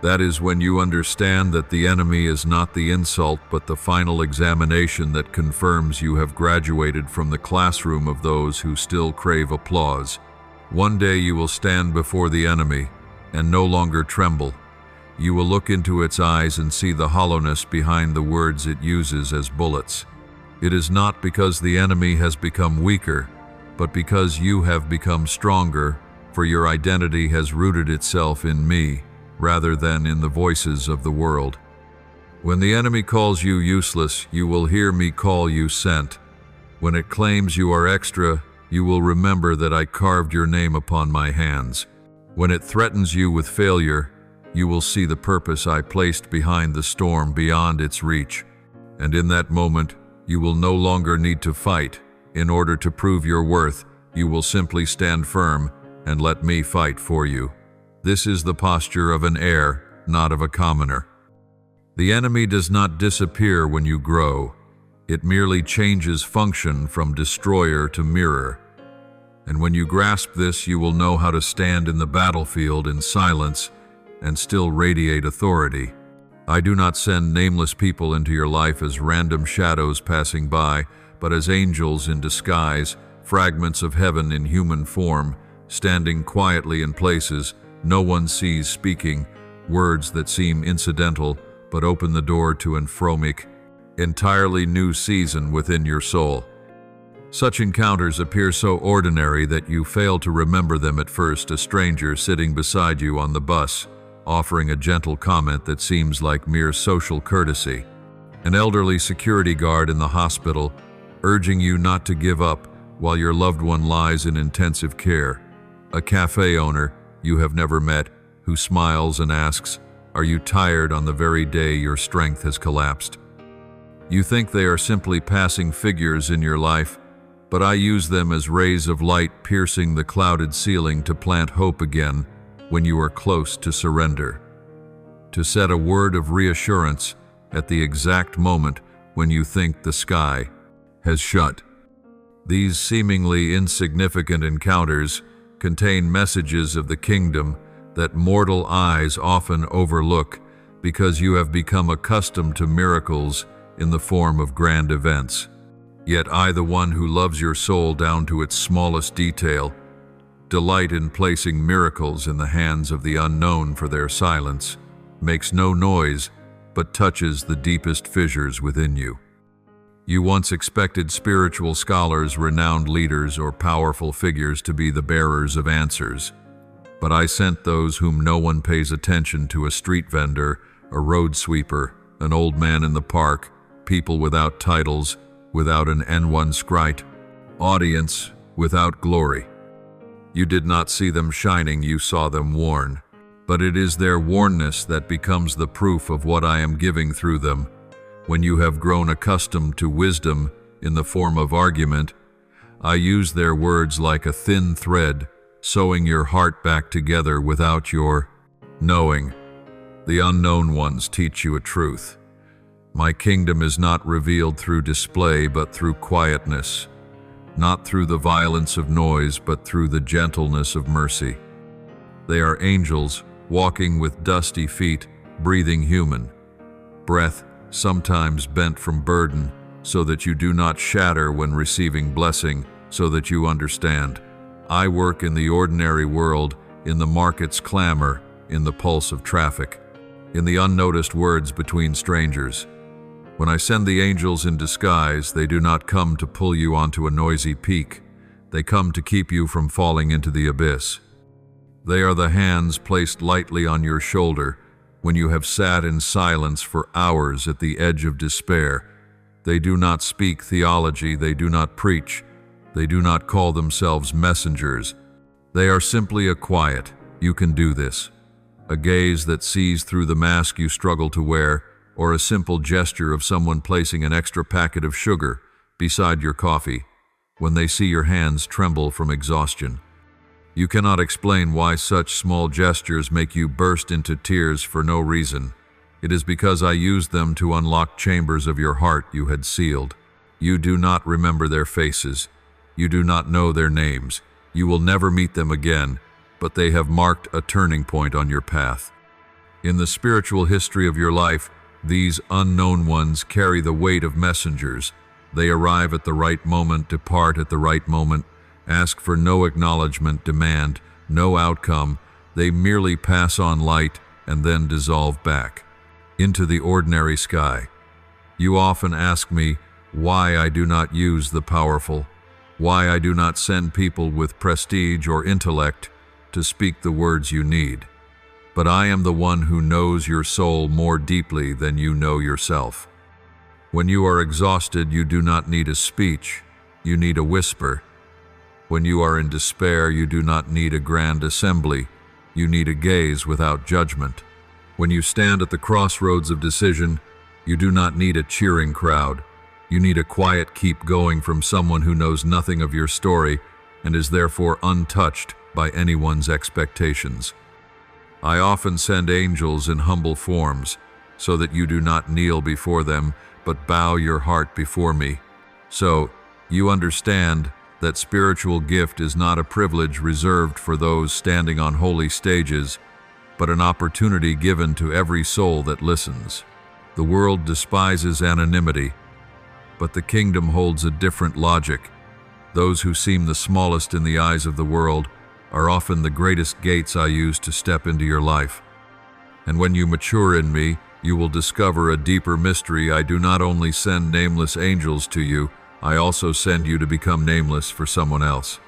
That is when you understand that the enemy is not the insult but the final examination that confirms you have graduated from the classroom of those who still crave applause. One day you will stand before the enemy and no longer tremble. You will look into its eyes and see the hollowness behind the words it uses as bullets. It is not because the enemy has become weaker, but because you have become stronger, for your identity has rooted itself in me, rather than in the voices of the world. When the enemy calls you useless, you will hear me call you sent. When it claims you are extra, you will remember that I carved your name upon my hands. When it threatens you with failure, you will see the purpose I placed behind the storm beyond its reach. And in that moment, you will no longer need to fight. In order to prove your worth, you will simply stand firm and let me fight for you. This is the posture of an heir, not of a commoner. The enemy does not disappear when you grow. It merely changes function from destroyer to mirror. And when you grasp this, you will know how to stand in the battlefield in silence and still radiate authority. I do not send nameless people into your life as random shadows passing by, but as angels in disguise, fragments of heaven in human form, standing quietly in places no one sees, speaking words that seem incidental but open the door to an phromic, entirely new season within your soul. Such encounters appear so ordinary that you fail to remember them at first. A stranger sitting beside you on the bus, offering a gentle comment that seems like mere social courtesy. An elderly security guard in the hospital, urging you not to give up while your loved one lies in intensive care. A cafe owner you have never met, who smiles and asks, "Are you tired?" on the very day your strength has collapsed. You think they are simply passing figures in your life, but I use them as rays of light piercing the clouded ceiling to plant hope again when you are close to surrender. To set a word of reassurance at the exact moment when you think the sky has shut. These seemingly insignificant encounters contain messages of the kingdom that mortal eyes often overlook because you have become accustomed to miracles in the form of grand events. Yet I, the one who loves your soul down to its smallest detail, delight in placing miracles in the hands of the unknown, for their silence makes no noise but touches the deepest fissures within you. You once expected spiritual scholars, renowned leaders, or powerful figures to be the bearers of answers. But I sent those whom no one pays attention to: a street vendor, a road sweeper, an old man in the park, people without titles, without an N1 scrite, audience without glory. You did not see them shining, you saw them worn. But it is their wornness that becomes the proof of what I am giving through them. When you have grown accustomed to wisdom in the form of argument, I use their words like a thin thread, sewing your heart back together without your knowing. The unknown ones teach you a truth. My kingdom is not revealed through display, but through quietness, not through the violence of noise, but through the gentleness of mercy. They are angels, walking with dusty feet, breathing human breath, sometimes bent from burden, so that you do not shatter when receiving blessing, so that you understand. I work in the ordinary world, in the market's clamor, in the pulse of traffic, in the unnoticed words between strangers. When I send the angels in disguise, they do not come to pull you onto a noisy peak. They come to keep you from falling into the abyss. They are the hands placed lightly on your shoulder when you have sat in silence for hours at the edge of despair. They do not speak theology, they do not preach, they do not call themselves messengers. They are simply a quiet, "You can do this," a gaze that sees through the mask you struggle to wear, or a simple gesture of someone placing an extra packet of sugar beside your coffee when they see your hands tremble from exhaustion. You cannot explain why such small gestures make you burst into tears for no reason. It is because I used them to unlock chambers of your heart you had sealed. You do not remember their faces. You do not know their names. You will never meet them again, but they have marked a turning point on your path. In the spiritual history of your life, these unknown ones carry the weight of messengers. They arrive at the right moment, depart at the right moment, ask for no acknowledgement, demand no outcome. They merely pass on light and then dissolve back into the ordinary sky. You often ask me why I do not use the powerful, why I do not send people with prestige or intellect to speak the words you need. But I am the one who knows your soul more deeply than you know yourself. When you are exhausted, you do not need a speech, you need a whisper. When you are in despair, you do not need a grand assembly, you need a gaze without judgment. When you stand at the crossroads of decision, you do not need a cheering crowd. You need a quiet keep going from someone who knows nothing of your story and is therefore untouched by anyone's expectations. I often send angels in humble forms so that you do not kneel before them, but bow your heart before me. So, you understand that spiritual gift is not a privilege reserved for those standing on holy stages, but an opportunity given to every soul that listens. The world despises anonymity, but the kingdom holds a different logic. Those who seem the smallest in the eyes of the world are often the greatest gates I use to step into your life. And when you mature in me, you will discover a deeper mystery. I do not only send nameless angels to you, I also send you to become nameless for someone else.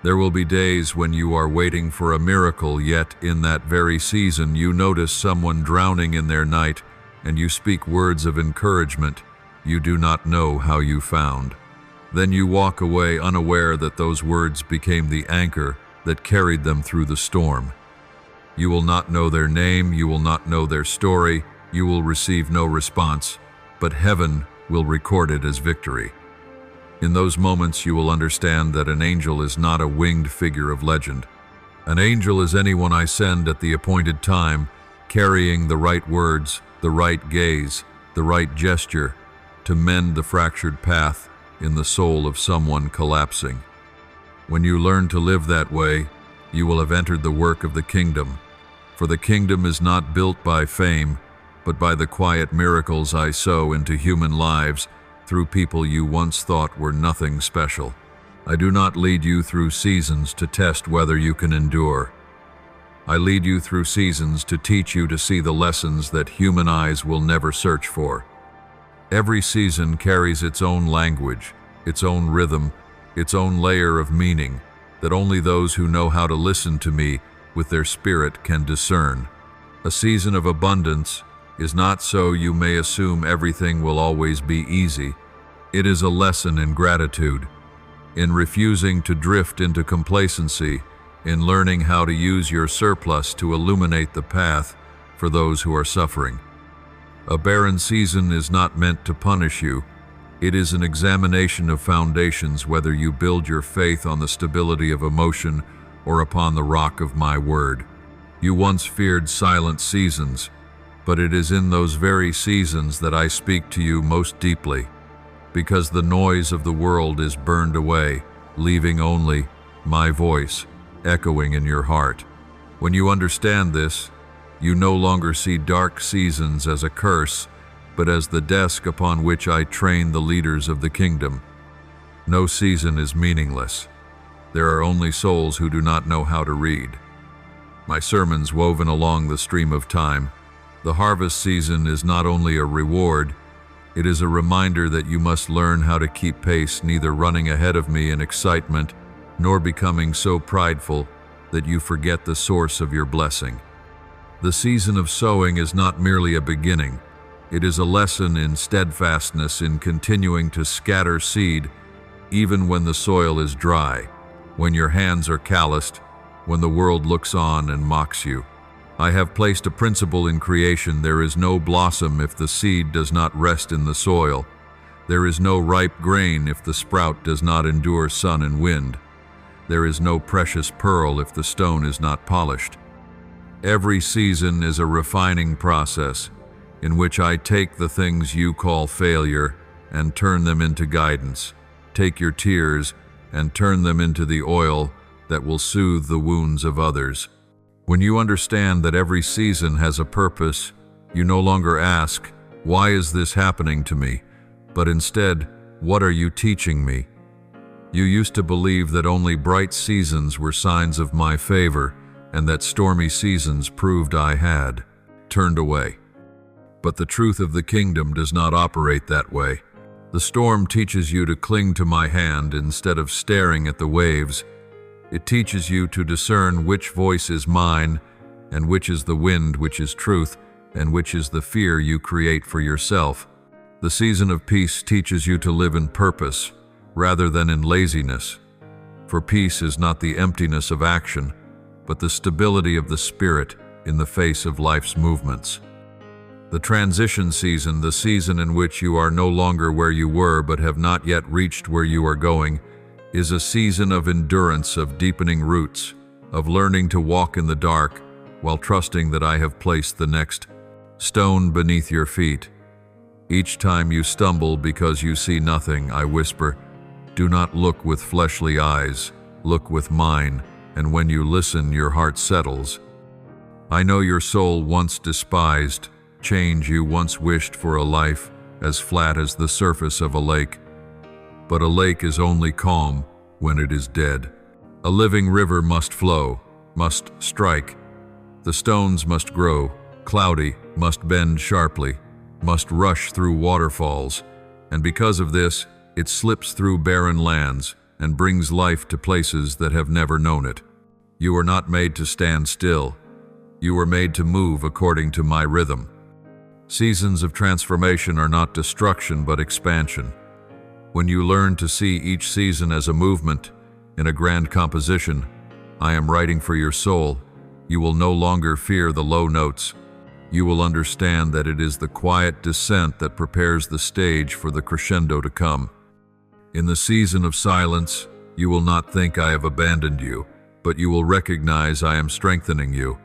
There will be days when you are waiting for a miracle, yet in that very season you notice someone drowning in their night, and you speak words of encouragement you do not know how you found. Then you walk away unaware that those words became the anchor that carried them through the storm. You will not know their name, you will not know their story, you will receive no response, but heaven will record it as victory. In those moments you will understand that an angel is not a winged figure of legend. An angel is anyone I send at the appointed time, carrying the right words, the right gaze, the right gesture, to mend the fractured path in the soul of someone collapsing. When you learn to live that way, you will have entered the work of the kingdom. For the kingdom is not built by fame, but by the quiet miracles I sow into human lives through people you once thought were nothing special. I do not lead you through seasons to test whether you can endure. I lead you through seasons to teach you to see the lessons that human eyes will never search for. Every season carries its own language, its own rhythm, its own layer of meaning that only those who know how to listen to me with their spirit can discern. A season of abundance is not so you may assume everything will always be easy. It is a lesson in gratitude, in refusing to drift into complacency, in learning how to use your surplus to illuminate the path for those who are suffering. A barren season is not meant to punish you. It is an examination of foundations, whether you build your faith on the stability of emotion or upon the rock of my word. You once feared silent seasons, but it is in those very seasons that I speak to you most deeply, because the noise of the world is burned away, leaving only my voice echoing in your heart. When you understand this, you no longer see dark seasons as a curse, but as the desk upon which I train the leaders of the kingdom. No season is meaningless. There are only souls who do not know how to read. My sermons woven along the stream of time. The harvest season is not only a reward, it is a reminder that you must learn how to keep pace, neither running ahead of me in excitement, nor becoming so prideful that you forget the source of your blessing. The season of sowing is not merely a beginning. It is a lesson in steadfastness, in continuing to scatter seed, even when the soil is dry, when your hands are calloused, when the world looks on and mocks you. I have placed a principle in creation: there is no blossom if the seed does not rest in the soil. There is no ripe grain if the sprout does not endure sun and wind. There is no precious pearl if the stone is not polished. Every season is a refining process. in which I take the things you call failure and turn them into guidance. Take your tears and turn them into the oil that will soothe the wounds of others. When you understand that every season has a purpose, you no longer ask, "Why is this happening to me?" but instead, "What are you teaching me?" You used to believe that only bright seasons were signs of my favor, and that stormy seasons proved I had turned away. But the truth of the kingdom does not operate that way. The storm teaches you to cling to my hand instead of staring at the waves. It teaches you to discern which voice is mine, and which is the wind, which is truth, and which is the fear you create for yourself. The season of peace teaches you to live in purpose, rather than in laziness. For peace is not the emptiness of action, but the stability of the spirit in the face of life's movements. The transition season, the season in which you are no longer where you were but have not yet reached where you are going, is a season of endurance, of deepening roots, of learning to walk in the dark while trusting that I have placed the next stone beneath your feet. Each time you stumble because you see nothing, I whisper, "Do not look with fleshly eyes, look with mine," and when you listen, your heart settles. I know your soul once despised, change you once wished for a life as flat as the surface of a lake. But a lake is only calm when it is dead. A living river must flow, must strike. The stones must grow, cloudy, must bend sharply, must rush through waterfalls, and because of this, it slips through barren lands and brings life to places that have never known it. You are not made to stand still. You are made to move according to my rhythm. Seasons of transformation are not destruction but expansion. When you learn to see each season as a movement, in a grand composition, I am writing for your soul, you will no longer fear the low notes. You will understand that it is the quiet descent that prepares the stage for the crescendo to come. In the season of silence, you will not think I have abandoned you, but you will recognize I am strengthening you.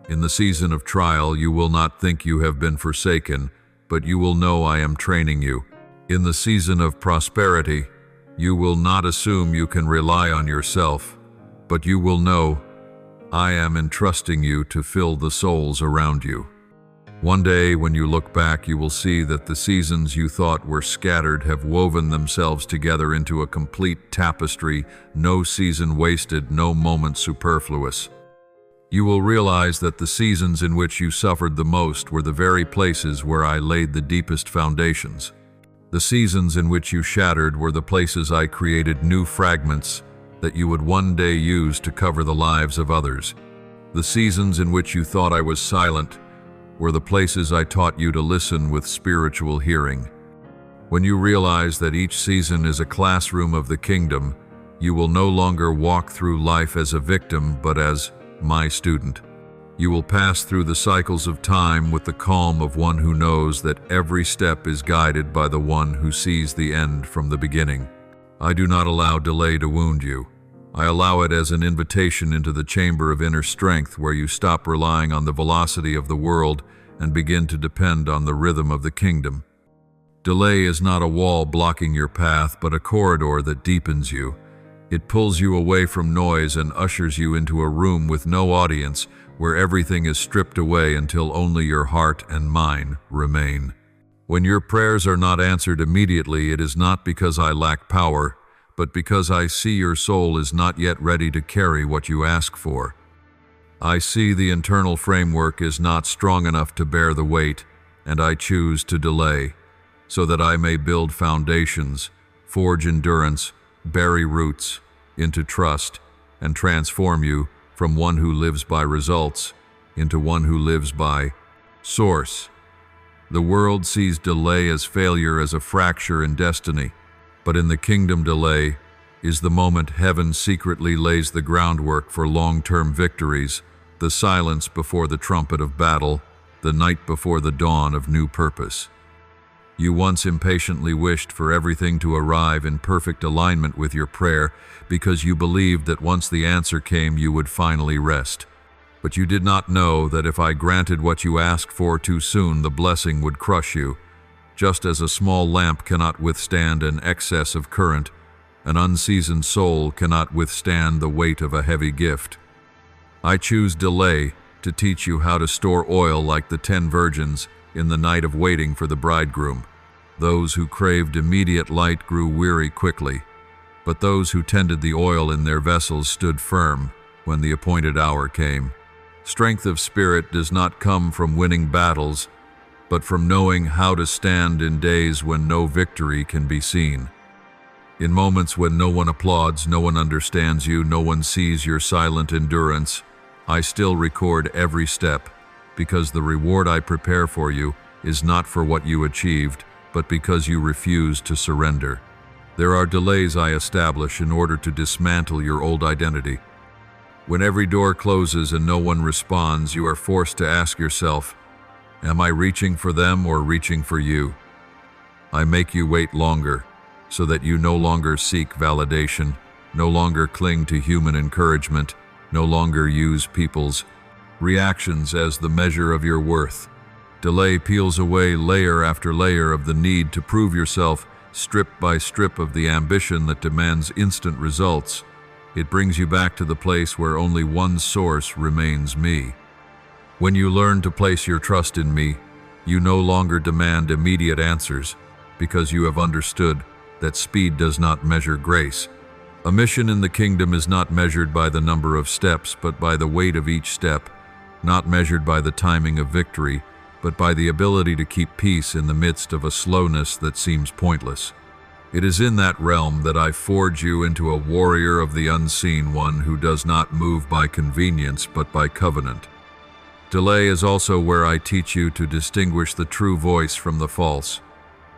In the season of trial, you will not think you have been forsaken, but you will know I am training you. In the season of prosperity, you will not assume you can rely on yourself, but you will know I am entrusting you to fill the souls around you. One day, when you look back, you will see that the seasons you thought were scattered have woven themselves together into a complete tapestry, no season wasted, no moment superfluous. You will realize that the seasons in which you suffered the most were the very places where I laid the deepest foundations. The seasons in which you shattered were the places I created new fragments that you would one day use to cover the lives of others. The seasons in which you thought I was silent were the places I taught you to listen with spiritual hearing. When you realize that each season is a classroom of the kingdom, you will no longer walk through life as a victim, but as my student. You will pass through the cycles of time with the calm of one who knows that every step is guided by the one who sees the end from the beginning. I do not allow delay to wound you. I allow it as an invitation into the chamber of inner strength where you stop relying on the velocity of the world and begin to depend on the rhythm of the kingdom. Delay is not a wall blocking your path, but a corridor that deepens you. It pulls you away from noise and ushers you into a room with no audience, where everything is stripped away until only your heart and mine remain. When your prayers are not answered immediately, it is not because I lack power, but because I see your soul is not yet ready to carry what you ask for. I see the internal framework is not strong enough to bear the weight, and I choose to delay, so that I may build foundations, forge endurance, bury roots into trust, and transform you from one who lives by results into one who lives by source. The world sees delay as failure, as a fracture in destiny, but in the kingdom, delay is the moment heaven secretly lays the groundwork for long-term victories, the silence before the trumpet of battle, the night before the dawn of new purpose. You once impatiently wished for everything to arrive in perfect alignment with your prayer because you believed that once the answer came, you would finally rest. But you did not know that if I granted what you asked for too soon, the blessing would crush you. Just as a small lamp cannot withstand an excess of current, an unseasoned soul cannot withstand the weight of a heavy gift. I choose delay to teach you how to store oil like the 10 virgins in the night of waiting for the bridegroom. Those who craved immediate light grew weary quickly, but those who tended the oil in their vessels stood firm when the appointed hour came. Strength of spirit does not come from winning battles, but from knowing how to stand in days when no victory can be seen. In moments when no one applauds, no one understands you, no one sees your silent endurance, I still record every step, because the reward I prepare for you is not for what you achieved, but because you refuse to surrender. There are delays I establish in order to dismantle your old identity. When every door closes and no one responds, you are forced to ask yourself, am I reaching for them or reaching for you? I make you wait longer, so that you no longer seek validation, no longer cling to human encouragement, no longer use people's reactions as the measure of your worth. Delay peels away layer after layer of the need to prove yourself, strip by strip of the ambition that demands instant results. It brings you back to the place where only one source remains: me. When you learn to place your trust in me, you no longer demand immediate answers, because you have understood that speed does not measure grace. A mission in the kingdom is not measured by the number of steps, but by the weight of each step, not measured by the timing of victory, but by the ability to keep peace in the midst of a slowness that seems pointless. It is in that realm that I forge you into a warrior of the unseen, one who does not move by convenience but by covenant. Delay is also where I teach you to distinguish the true voice from the false.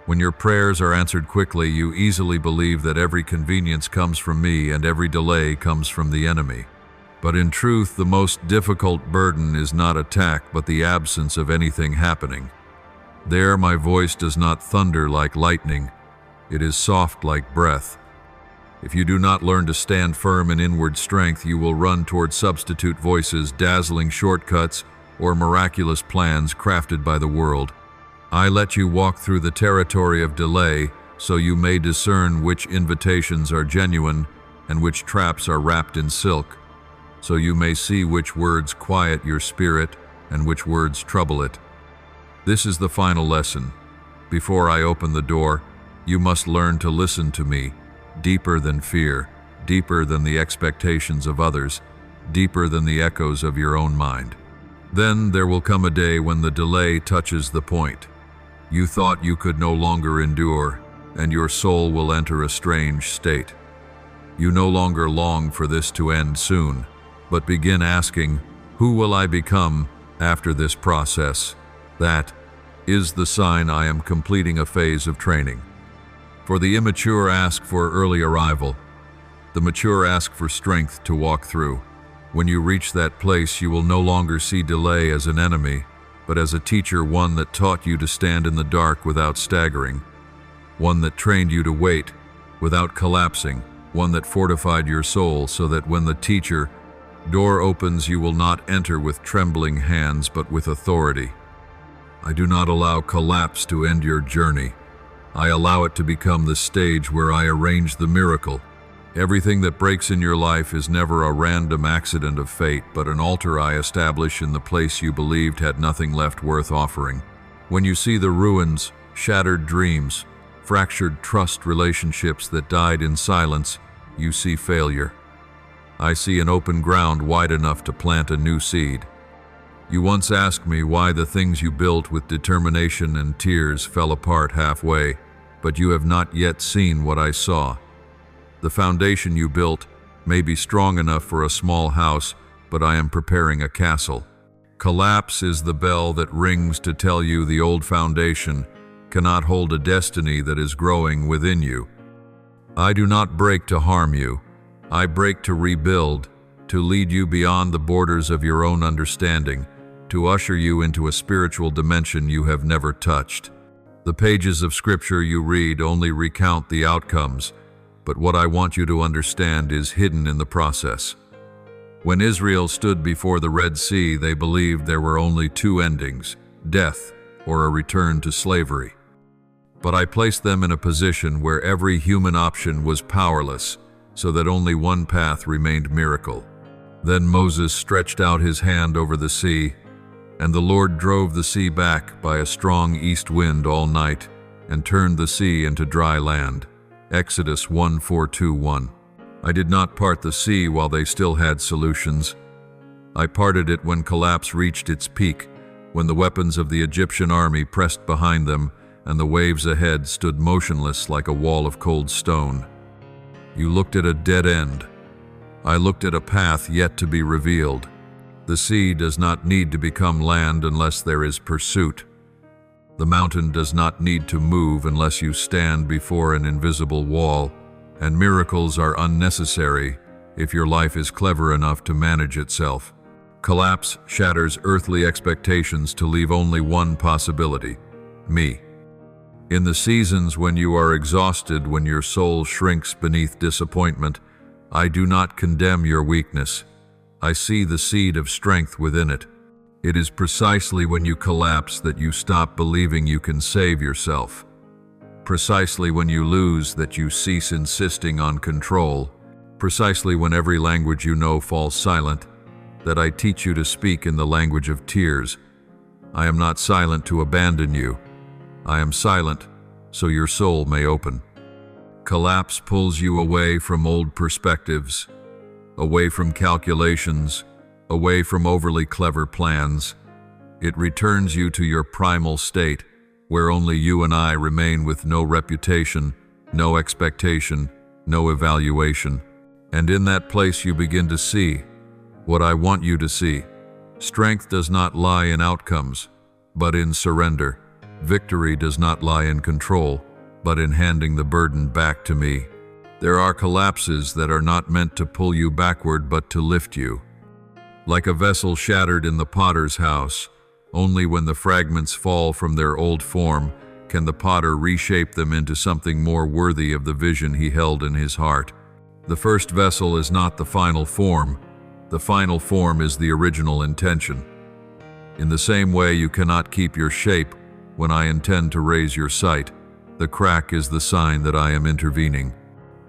When your prayers are answered quickly, you easily believe that every convenience comes from me and every delay comes from the enemy. But in truth, the most difficult burden is not attack, but the absence of anything happening. There my voice does not thunder like lightning. It is soft like breath. If you do not learn to stand firm in inward strength, you will run toward substitute voices, dazzling shortcuts, or miraculous plans crafted by the world. I let you walk through the territory of delay so you may discern which invitations are genuine and which traps are wrapped in silk, so you may see which words quiet your spirit and which words trouble it. This is the final lesson. Before I open the door, you must learn to listen to me, deeper than fear, deeper than the expectations of others, deeper than the echoes of your own mind. Then there will come a day when the delay touches the point. You thought you could no longer endure, and your soul will enter a strange state. You no longer long for this to end soon, but begin asking, who will I become after this process? That is the sign I am completing a phase of training. For the immature ask for early arrival. The mature ask for strength to walk through. When you reach that place, you will no longer see delay as an enemy, but as a teacher, one that taught you to stand in the dark without staggering, one that trained you to wait without collapsing, one that fortified your soul so that when the teacher door opens, you will not enter with trembling hands, but with authority. I do not allow collapse to end your journey. I allow it to become the stage where I arrange the miracle. Everything that breaks in your life is never a random accident of fate, but an altar I establish in the place you believed had nothing left worth offering. When you see the ruins, shattered dreams, fractured trust relationships that died in silence, you see failure. I see an open ground wide enough to plant a new seed. You once asked me why the things you built with determination and tears fell apart halfway, but you have not yet seen what I saw. The foundation you built may be strong enough for a small house, but I am preparing a castle. Collapse is the bell that rings to tell you the old foundation cannot hold a destiny that is growing within you. I do not break to harm you. I break to rebuild, to lead you beyond the borders of your own understanding, to usher you into a spiritual dimension you have never touched. The pages of Scripture you read only recount the outcomes, but what I want you to understand is hidden in the process. When Israel stood before the Red Sea, they believed there were only two endings: death or a return to slavery. But I placed them in a position where every human option was powerless, so that only one path remained: miracle. Then Moses stretched out his hand over the sea, and the Lord drove the sea back by a strong east wind all night, and turned the sea into dry land. Exodus 1:4-1. I did not part the sea while they still had solutions. I parted it when collapse reached its peak, when the weapons of the Egyptian army pressed behind them, and the waves ahead stood motionless like a wall of cold stone. You looked at a dead end. I looked at a path yet to be revealed. The sea does not need to become land unless there is pursuit. The mountain does not need to move unless you stand before an invisible wall, and miracles are unnecessary if your life is clever enough to manage itself. Collapse shatters earthly expectations to leave only one possibility: me. In the seasons when you are exhausted, when your soul shrinks beneath disappointment, I do not condemn your weakness. I see the seed of strength within it. It is precisely when you collapse that you stop believing you can save yourself. Precisely when you lose that you cease insisting on control. Precisely when every language you know falls silent, that I teach you to speak in the language of tears. I am not silent to abandon you. I am silent so your soul may open. Collapse pulls you away from old perspectives, away from calculations, away from overly clever plans. It returns you to your primal state, where only you and I remain, with no reputation, no expectation, no evaluation. And in that place you begin to see what I want you to see. Strength does not lie in outcomes, but in surrender. Victory does not lie in control, but in handing the burden back to me. There are collapses that are not meant to pull you backward, but to lift you. Like a vessel shattered in the potter's house, only when the fragments fall from their old form can the potter reshape them into something more worthy of the vision he held in his heart. The first vessel is not the final form. The final form is the original intention. In the same way, you cannot keep your shape when I intend to raise your sight. The crack is the sign that I am intervening.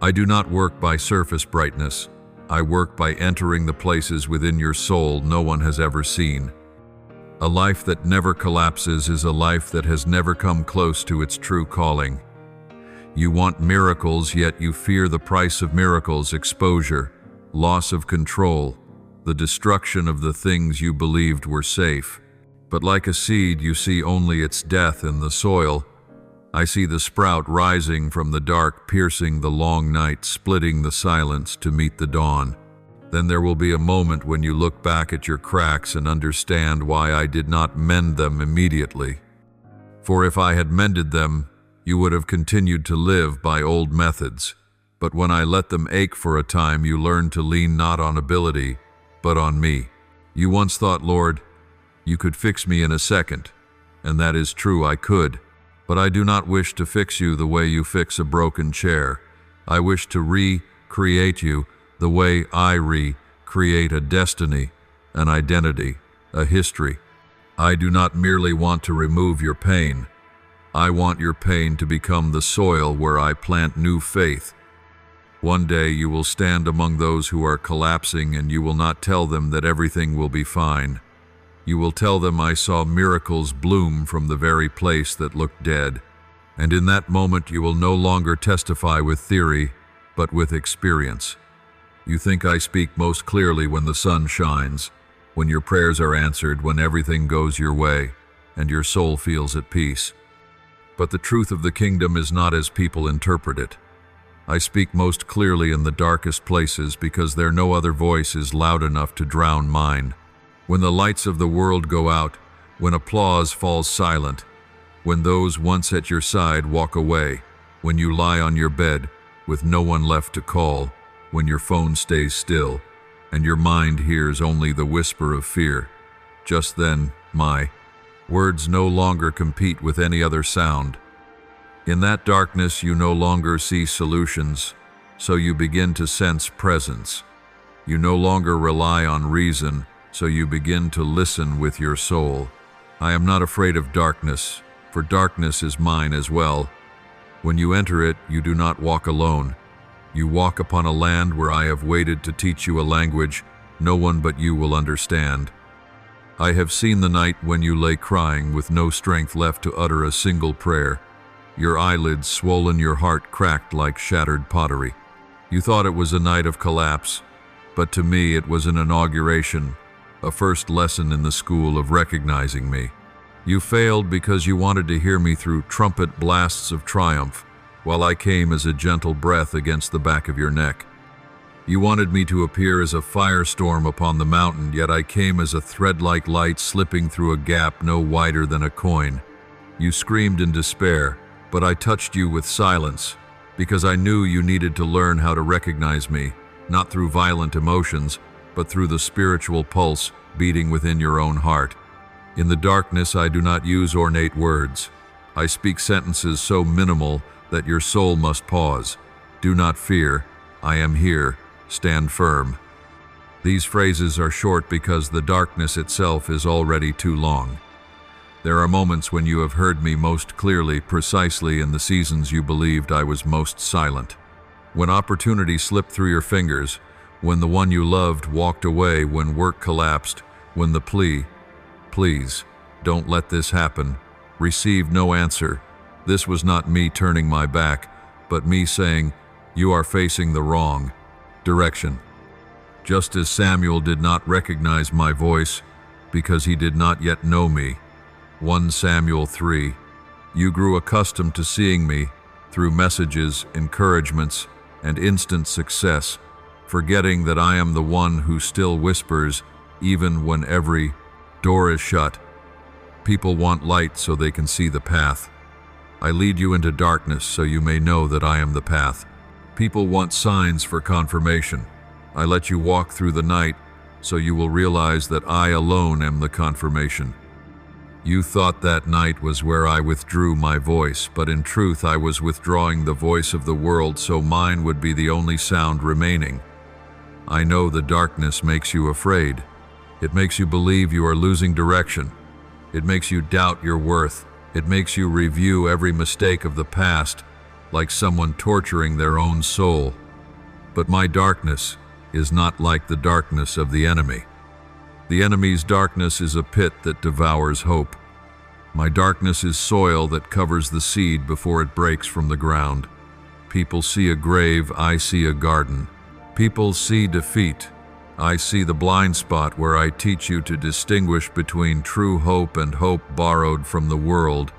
I do not work by surface brightness. I work by entering the places within your soul no one has ever seen. A life that never collapses is a life that has never come close to its true calling. You want miracles, yet you fear the price of miracles: exposure, loss of control, the destruction of the things you believed were safe. But like a seed, you see only its death in the soil. I see the sprout rising from the dark, piercing the long night, splitting the silence to meet the dawn. Then there will be a moment when you look back at your cracks and understand why I did not mend them immediately. For if I had mended them, you would have continued to live by old methods. But when I let them ache for a time, you learned to lean not on ability, but on me. You once thought, Lord, you could fix me in a second. And that is true, I could. But I do not wish to fix you the way you fix a broken chair. I wish to recreate you the way I recreate a destiny, an identity, a history. I do not merely want to remove your pain. I want your pain to become the soil where I plant new faith. One day you will stand among those who are collapsing, and you will not tell them that everything will be fine. You will tell them, I saw miracles bloom from the very place that looked dead. And in that moment you will no longer testify with theory, but with experience. You think I speak most clearly when the sun shines, when your prayers are answered, when everything goes your way, and your soul feels at peace. But the truth of the kingdom is not as people interpret it. I speak most clearly in the darkest places because there no other voice is loud enough to drown mine. When the lights of the world go out, when applause falls silent, when those once at your side walk away, when you lie on your bed with no one left to call, when your phone stays still, and your mind hears only the whisper of fear, just then, my words no longer compete with any other sound. In that darkness you no longer see solutions, so you begin to sense presence. You no longer rely on reason, so you begin to listen with your soul. I am not afraid of darkness, for darkness is mine as well. When you enter it, you do not walk alone. You walk upon a land where I have waited to teach you a language no one but you will understand. I have seen the night when you lay crying with no strength left to utter a single prayer. Your eyelids swollen, your heart cracked like shattered pottery. You thought it was a night of collapse, but to me it was an inauguration, a first lesson in the school of recognizing me. You failed because you wanted to hear me through trumpet blasts of triumph, while I came as a gentle breath against the back of your neck. You wanted me to appear as a firestorm upon the mountain, yet I came as a thread-like light slipping through a gap no wider than a coin. You screamed in despair, but I touched you with silence, because I knew you needed to learn how to recognize me, not through violent emotions, but through the spiritual pulse beating within your own heart. In the darkness, I do not use ornate words. I speak sentences so minimal that your soul must pause. Do not fear. I am here. Stand firm. These phrases are short because the darkness itself is already too long. There are moments when you have heard me most clearly, precisely in the seasons you believed I was most silent. When opportunity slipped through your fingers, when the one you loved walked away, when work collapsed, when the plea, "Please, don't let this happen," received no answer. This was not me turning my back, but me saying, "You are facing the wrong direction." Just as Samuel did not recognize my voice because he did not yet know me. 1 Samuel 3. You grew accustomed to seeing me through messages, encouragements, and instant success, forgetting that I am the one who still whispers even when every door is shut. People want light so they can see the path. I lead you into darkness so you may know that I am the path. People want signs for confirmation. I let you walk through the night so you will realize that I alone am the confirmation. You thought that night was where I withdrew my voice, but in truth I was withdrawing the voice of the world so mine would be the only sound remaining. I know the darkness makes you afraid. It makes you believe you are losing direction. It makes you doubt your worth. It makes you review every mistake of the past, like someone torturing their own soul. But my darkness is not like the darkness of the enemy. The enemy's darkness is a pit that devours hope. My darkness is soil that covers the seed before it breaks from the ground. People see a grave, I see a garden. People see defeat. I see the blind spot where I teach you to distinguish between true hope and hope borrowed from the world.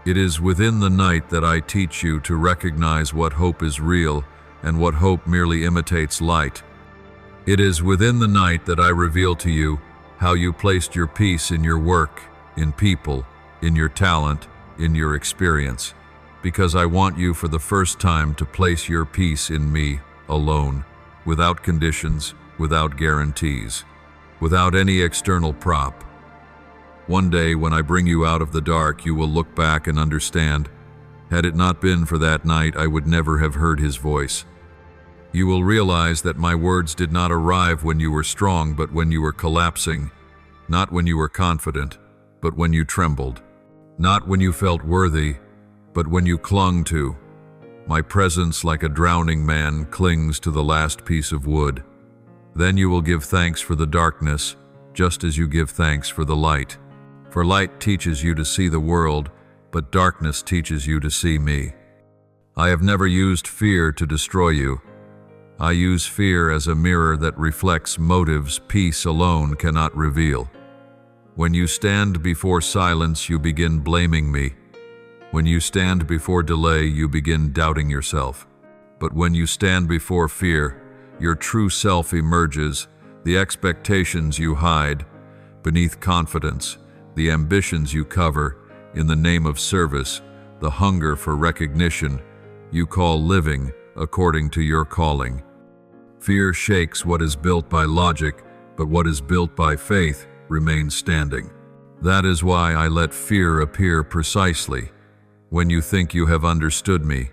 It is within the night that I teach you to recognize what hope is real and what hope merely imitates light. It is within the night that I reveal to you how you placed your peace in your work, in people, in your talent, in your experience, because I want you for the first time to place your peace in me alone, without conditions, without guarantees, without any external prop. One day when I bring you out of the dark, you will look back and understand, had it not been for that night, I would never have heard his voice. You will realize that my words did not arrive when you were strong, but when you were collapsing, not when you were confident, but when you trembled, not when you felt worthy, but when you clung to. My presence, like a drowning man, clings to the last piece of wood. Then you will give thanks for the darkness, just as you give thanks for the light. For light teaches you to see the world, but darkness teaches you to see me. I have never used fear to destroy you. I use fear as a mirror that reflects motives peace alone cannot reveal. When you stand before silence, you begin blaming me. When you stand before delay, you begin doubting yourself. But when you stand before fear, your true self emerges, the expectations you hide, beneath confidence, the ambitions you cover, in the name of service, the hunger for recognition you call living according to your calling. Fear shakes what is built by logic, but what is built by faith remains standing. That is why I let fear appear precisely when you think you have understood me,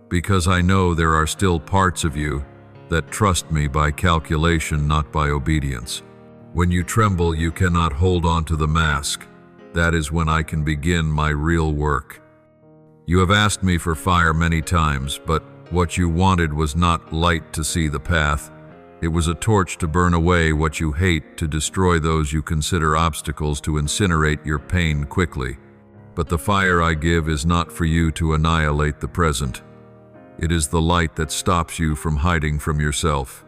because I know there are still parts of you that trust me by calculation, not by obedience. When you tremble, you cannot hold on to the mask. That is when I can begin my real work. You have asked me for fire many times, but what you wanted was not light to see the path. It was a torch to burn away what you hate, to destroy those you consider obstacles, to incinerate your pain quickly. But the fire I give is not for you to annihilate the present. It is the light that stops you from hiding from yourself.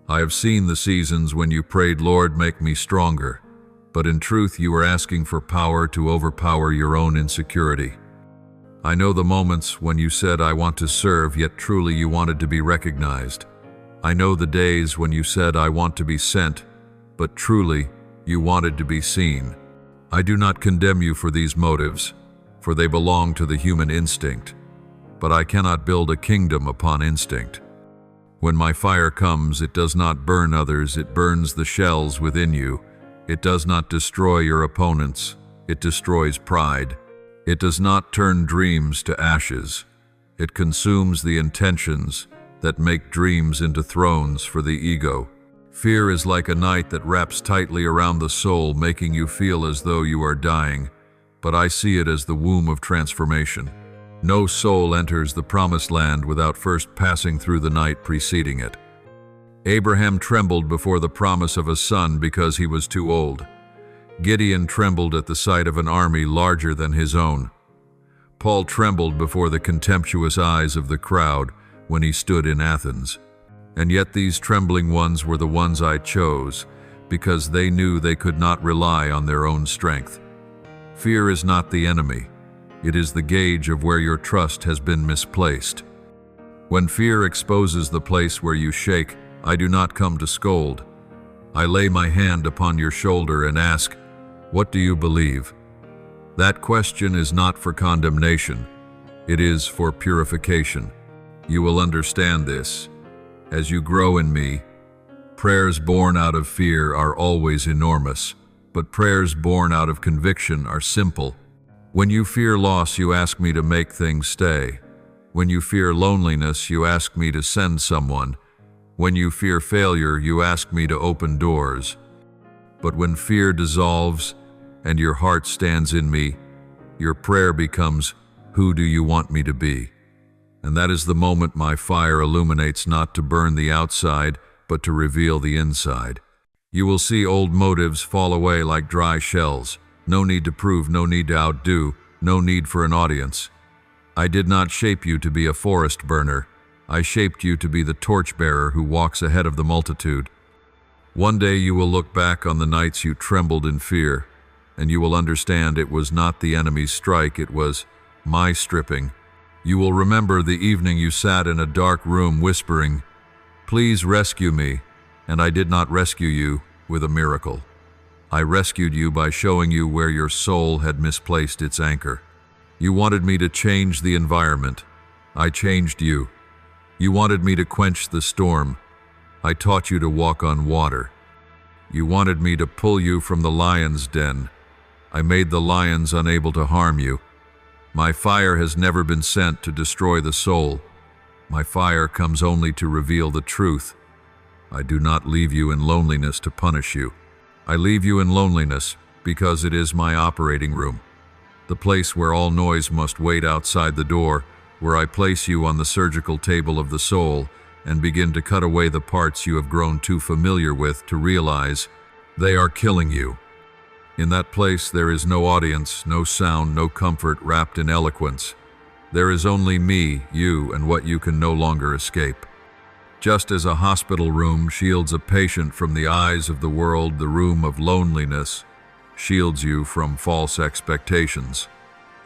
I have seen the seasons when you prayed, "Lord, make me stronger," but in truth you were asking for power to overpower your own insecurity. I know the moments when you said, "I want to serve," yet truly you wanted to be recognized. I know the days when you said, "I want to be sent," but truly you wanted to be seen. I do not condemn you for these motives, for they belong to the human instinct. But I cannot build a kingdom upon instinct. When my fire comes, it does not burn others, it burns the shells within you. It does not destroy your opponents, it destroys pride. It does not turn dreams to ashes. It consumes the intentions that make dreams into thrones for the ego. Fear is like a night that wraps tightly around the soul, making you feel as though you are dying, but I see it as the womb of transformation. No soul enters the promised land without first passing through the night preceding it. Abraham trembled before the promise of a son because he was too old. Gideon trembled at the sight of an army larger than his own. Paul trembled before the contemptuous eyes of the crowd when he stood in Athens. And yet these trembling ones were the ones I chose, because they knew they could not rely on their own strength. Fear is not the enemy. It is the gauge of where your trust has been misplaced. When fear exposes the place where you shake, I do not come to scold. I lay my hand upon your shoulder and ask, "What do you believe?" That question is not for condemnation. It is for purification. You will understand this. As you grow in me, prayers born out of fear are always enormous, but prayers born out of conviction are simple. When you fear loss, you ask me to make things stay. When you fear loneliness, you ask me to send someone. When you fear failure, you ask me to open doors. But when fear dissolves and your heart stands in me, your prayer becomes, "Who do you want me to be?" And that is the moment my fire illuminates, not to burn the outside, but to reveal the inside. You will see old motives fall away like dry shells. No need to prove, no need to outdo, no need for an audience. I did not shape you to be a forest burner. I shaped you to be the torchbearer who walks ahead of the multitude. One day you will look back on the nights you trembled in fear, and you will understand it was not the enemy's strike, it was my stripping. You will remember the evening you sat in a dark room whispering, "Please rescue me," and I did not rescue you with a miracle. I rescued you by showing you where your soul had misplaced its anchor. You wanted me to change the environment. I changed you. You wanted me to quench the storm. I taught you to walk on water. You wanted me to pull you from the lion's den. I made the lions unable to harm you. My fire has never been sent to destroy the soul. My fire comes only to reveal the truth. I do not leave you in loneliness to punish you. I leave you in loneliness because it is my operating room, the place where all noise must wait outside the door, where I place you on the surgical table of the soul and begin to cut away the parts you have grown too familiar with to realize they are killing you. In that place there is no audience, no sound, no comfort wrapped in eloquence. There is only me, you, and what you can no longer escape. Just as a hospital room shields a patient from the eyes of the world, the room of loneliness shields you from false expectations.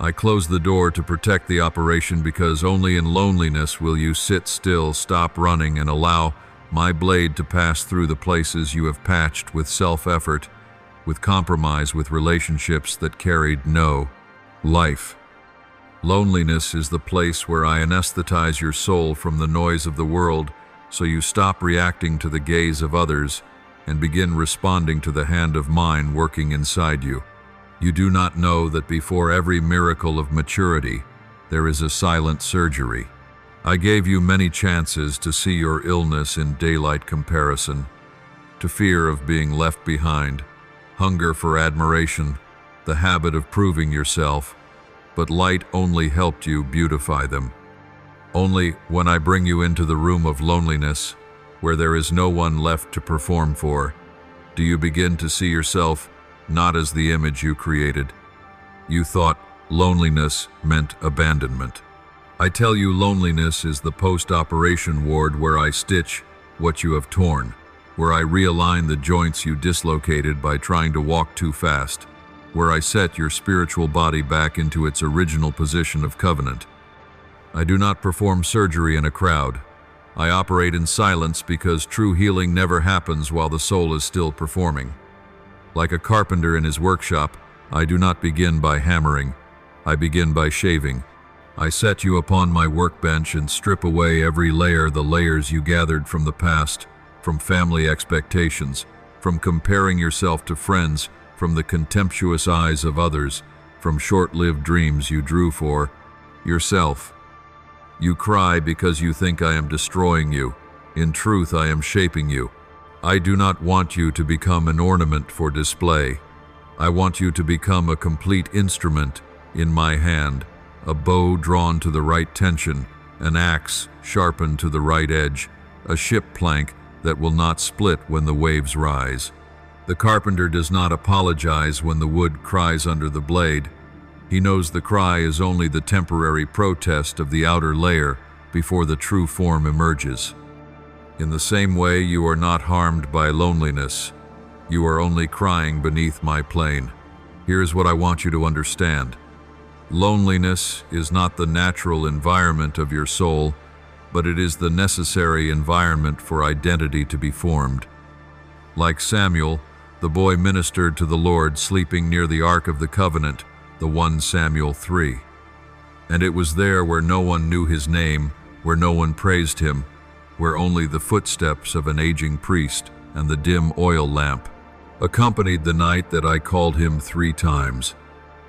I close the door to protect the operation because only in loneliness will you sit still, stop running, and allow my blade to pass through the places you have patched with self-effort, with compromise, with relationships that carried no life. Loneliness is the place where I anesthetize your soul from the noise of the world, so you stop reacting to the gaze of others and begin responding to the hand of mine working inside you. You do not know that before every miracle of maturity, there is a silent surgery. I gave you many chances to see your illness in daylight comparison, to fear of being left behind, hunger for admiration, the habit of proving yourself, but light only helped you beautify them. Only when I bring you into the room of loneliness, where there is no one left to perform for, do you begin to see yourself not as the image you created. You thought loneliness meant abandonment. I tell you, loneliness is the post-operation ward where I stitch what you have torn, where I realign the joints you dislocated by trying to walk too fast, where I set your spiritual body back into its original position of covenant. I do not perform surgery in a crowd. I operate in silence because true healing never happens while the soul is still performing. Like a carpenter in his workshop, I do not begin by hammering. I begin by shaving. I set you upon my workbench and strip away every layer, the layers you gathered from the past, from family expectations, from comparing yourself to friends, from the contemptuous eyes of others, from short-lived dreams you drew for yourself. You cry because you think I am destroying you. In truth, I am shaping you. I do not want you to become an ornament for display. I want you to become a complete instrument in my hand, a bow drawn to the right tension, an axe sharpened to the right edge, a ship plank that will not split when the waves rise. The carpenter does not apologize when the wood cries under the blade. He knows the cry is only the temporary protest of the outer layer before the true form emerges. In the same way, you are not harmed by loneliness. You are only crying beneath my plane. Here's what I want you to understand. Loneliness is not the natural environment of your soul, but it is the necessary environment for identity to be formed. Like Samuel, the boy ministered to the Lord sleeping near the Ark of the Covenant, the 1 Samuel 3. And it was there where no one knew his name, where no one praised him, where only the footsteps of an aging priest and the dim oil lamp accompanied the night that I called him 3 times.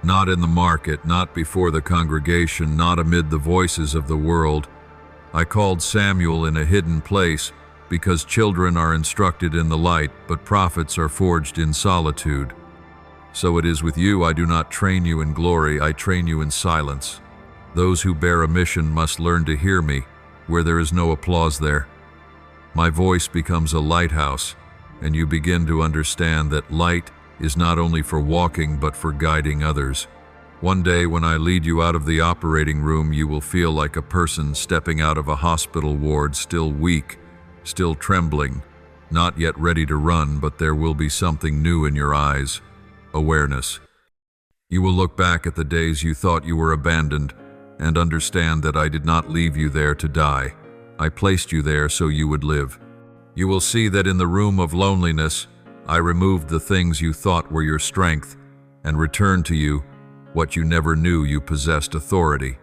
Not in the market, not before the congregation, not amid the voices of the world. I called Samuel in a hidden place, because children are instructed in the light, but prophets are forged in solitude. So it is with you. I do not train you in glory, I train you in silence. Those who bear a mission must learn to hear me, where there is no applause there. My voice becomes a lighthouse, and you begin to understand that light is not only for walking but for guiding others. One day when I lead you out of the operating room, you will feel like a person stepping out of a hospital ward, still weak, still trembling, not yet ready to run, but there will be something new in your eyes, awareness. You will look back at the days you thought you were abandoned and understand that I did not leave you there to die. I placed you there so you would live. You will see that in the room of loneliness, I removed the things you thought were your strength and returned to you what you never knew. You possessed authority.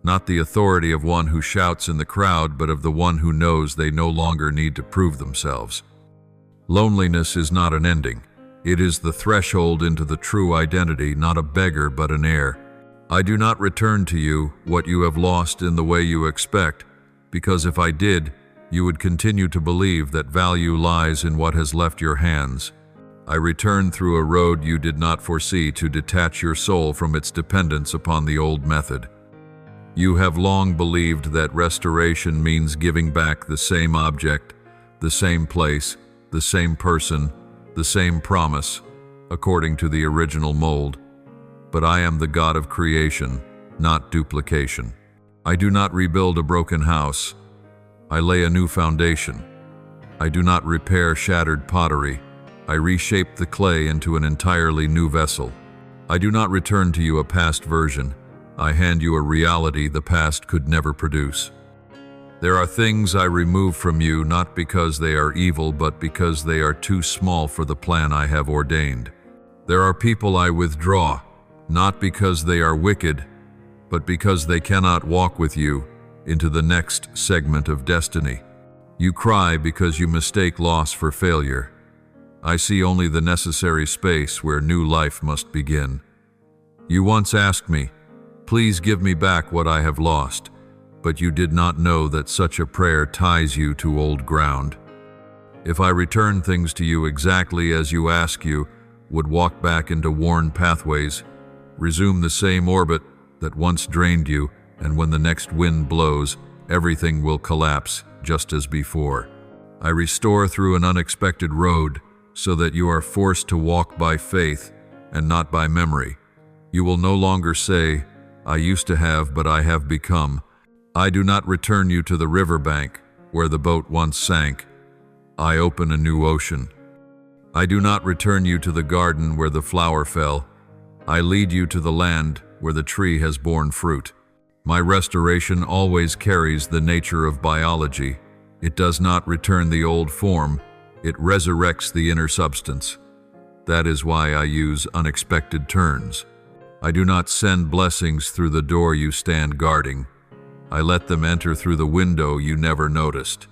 Not the authority of one who shouts in the crowd, but of the one who knows they no longer need to prove themselves. Loneliness is not an ending. It is the threshold into the true identity, not a beggar but an heir. I do not return to you what you have lost in the way you expect, because if I did, you would continue to believe that value lies in what has left your hands. I return through a road you did not foresee to detach your soul from its dependence upon the old method. You have long believed that restoration means giving back the same object, the same place, the same person, the same promise, according to the original mold. But I am the God of creation, not duplication. I do not rebuild a broken house. I lay a new foundation. I do not repair shattered pottery. I reshape the clay into an entirely new vessel. I do not return to you a past version. I hand you a reality the past could never produce. There are things I remove from you not because they are evil, but because they are too small for the plan I have ordained. There are people I withdraw, not because they are wicked, but because they cannot walk with you into the next segment of destiny. You cry because you mistake loss for failure. I see only the necessary space where new life must begin. You once asked me, "Please give me back what I have lost." but you did not know that such a prayer ties you to old ground. If I return things to you exactly as you ask, you would walk back into worn pathways, resume the same orbit that once drained you, and when the next wind blows, everything will collapse just as before. I restore through an unexpected road so that you are forced to walk by faith and not by memory. You will no longer say, "I used to have, but I have become." I do not return you to the riverbank where the boat once sank. I open a new ocean. I do not return you to the garden where the flower fell. I lead you to the land where the tree has borne fruit. My restoration always carries the nature of biology. It does not return the old form, it resurrects the inner substance. That is why I use unexpected turns. I do not send blessings through the door you stand guarding. I let them enter through the window you never noticed.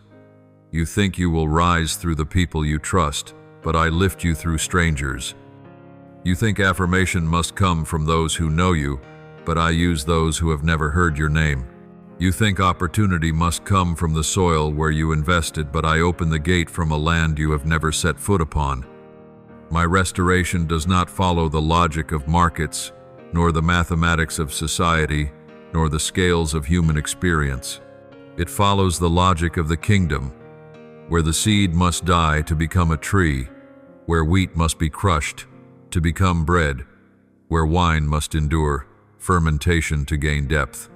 You think you will rise through the people you trust, but I lift you through strangers. You think affirmation must come from those who know you, but I use those who have never heard your name. You think opportunity must come from the soil where you invested, but I open the gate from a land you have never set foot upon. My restoration does not follow the logic of markets, nor the mathematics of society, nor the scales of human experience. It follows the logic of the kingdom, where the seed must die to become a tree, where wheat must be crushed to become bread, where wine must endure fermentation to gain depth.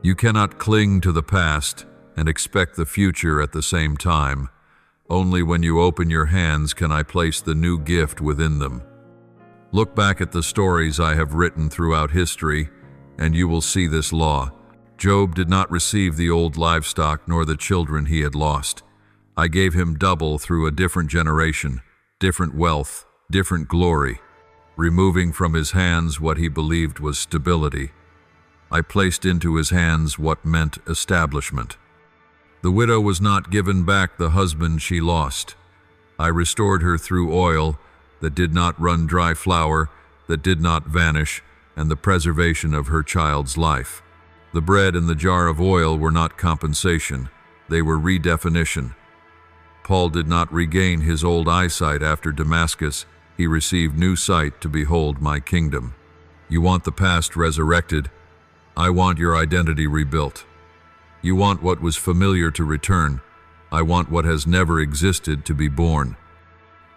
You cannot cling to the past and expect the future at the same time. Only when you open your hands can I place the new gift within them. Look back at the stories I have written throughout history, and you will see this law. Job did not receive the old livestock nor the children he had lost. I gave him double through a different generation, different wealth, different glory, removing from his hands what he believed was stability. I placed into his hands what meant establishment. The widow was not given back the husband she lost. I restored her through oil that did not run dry, flour that did not vanish, and the preservation of her child's life. The bread and the jar of oil were not compensation, they were redefinition. Paul did not regain his old eyesight after Damascus, he received new sight to behold my kingdom. You want the past resurrected, I want your identity rebuilt. You want what was familiar to return, I want what has never existed to be born.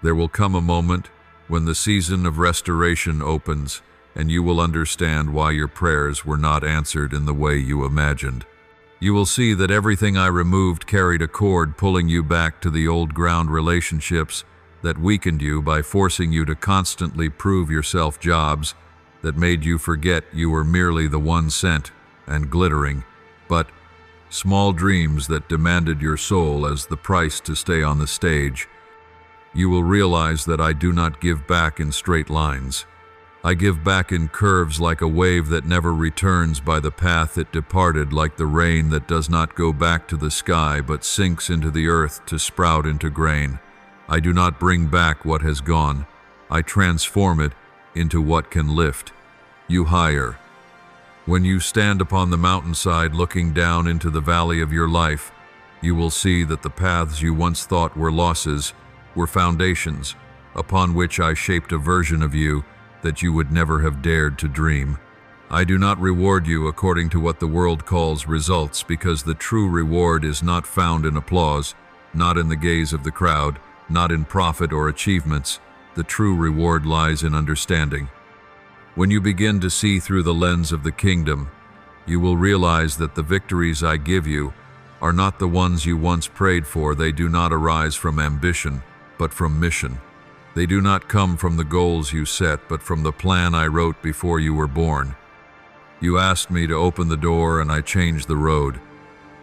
There will come a moment when the season of restoration opens, and you will understand why your prayers were not answered in the way you imagined. You will see that everything I removed carried a cord pulling you back to the old ground relationships that weakened you by forcing you to constantly prove yourself, jobs that made you forget you were merely the one sent and glittering, but small dreams that demanded your soul as the price to stay on the stage. You will realize that I do not give back in straight lines. I give back in curves, like a wave that never returns by the path it departed, like the rain that does not go back to the sky but sinks into the earth to sprout into grain. I do not bring back what has gone. I transform it into what can lift you higher. When you stand upon the mountainside looking down into the valley of your life, you will see that the paths you once thought were losses were foundations upon which I shaped a version of you that you would never have dared to dream. I do not reward you according to what the world calls results, because the true reward is not found in applause, not in the gaze of the crowd, not in profit or achievements. The true reward lies in understanding. When you begin to see through the lens of the kingdom, you will realize that the victories I give you are not the ones you once prayed for. They do not arise from ambition, but from mission. They do not come from the goals you set, but from the plan I wrote before you were born. You asked me to open the door, and I changed the road.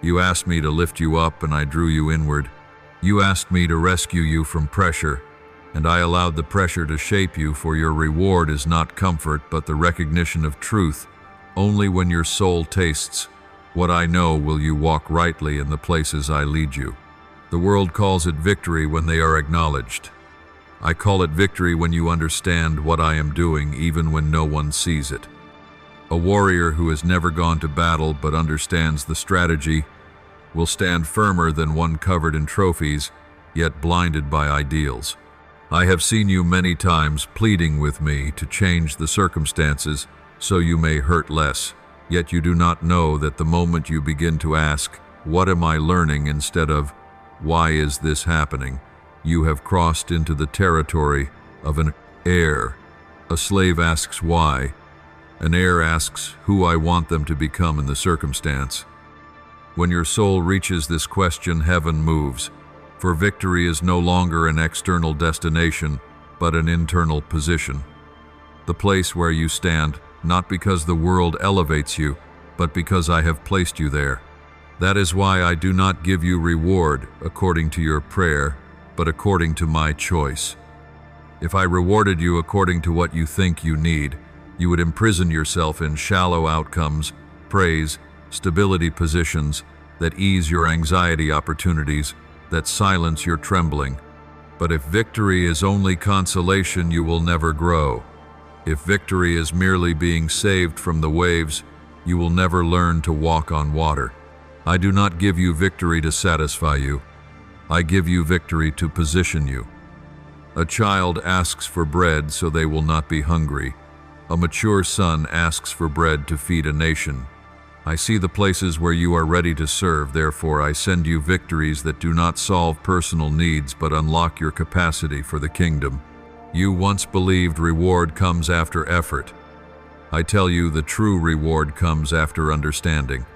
You asked me to lift you up, and I drew you inward. You asked me to rescue you from pressure, and I allowed the pressure to shape you, for your reward is not comfort, but the recognition of truth. Only when your soul tastes what I know will you walk rightly in the places I lead you. The world calls it victory when they are acknowledged. I call it victory when you understand what I am doing, even when no one sees it. A warrior who has never gone to battle but understands the strategy will stand firmer than one covered in trophies, yet blinded by ideals. I have seen you many times pleading with me to change the circumstances so you may hurt less, yet you do not know that the moment you begin to ask, "What am I learning?" instead of, "Why is this happening?" you have crossed into the territory of an heir. A slave asks why. An heir asks who I want them to become in the circumstance. When your soul reaches this question, heaven moves, for victory is no longer an external destination, but an internal position. The place where you stand, not because the world elevates you, but because I have placed you there. That is why I do not give you reward according to your prayer, but according to my choice. If I rewarded you according to what you think you need, you would imprison yourself in shallow outcomes, praise, stability positions that ease your anxiety opportunities, that silence your trembling. But if victory is only consolation, you will never grow. If victory is merely being saved from the waves, you will never learn to walk on water. I do not give you victory to satisfy you. I give you victory to position you. A child asks for bread so they will not be hungry. A mature son asks for bread to feed a nation. I see the places where you are ready to serve, therefore I send you victories that do not solve personal needs but unlock your capacity for the kingdom. You once believed reward comes after effort. I tell you the true reward comes after understanding.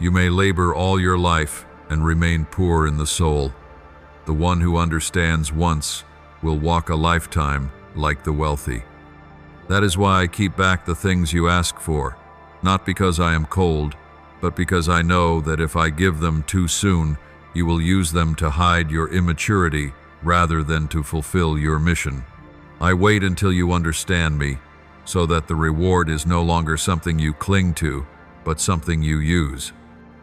You may labor all your life and remain poor in the soul. The one who understands once will walk a lifetime like the wealthy. That is why I keep back the things you ask for, not because I am cold, but because I know that if I give them too soon, you will use them to hide your immaturity rather than to fulfill your mission. I wait until you understand me, so that the reward is no longer something you cling to, but something you use.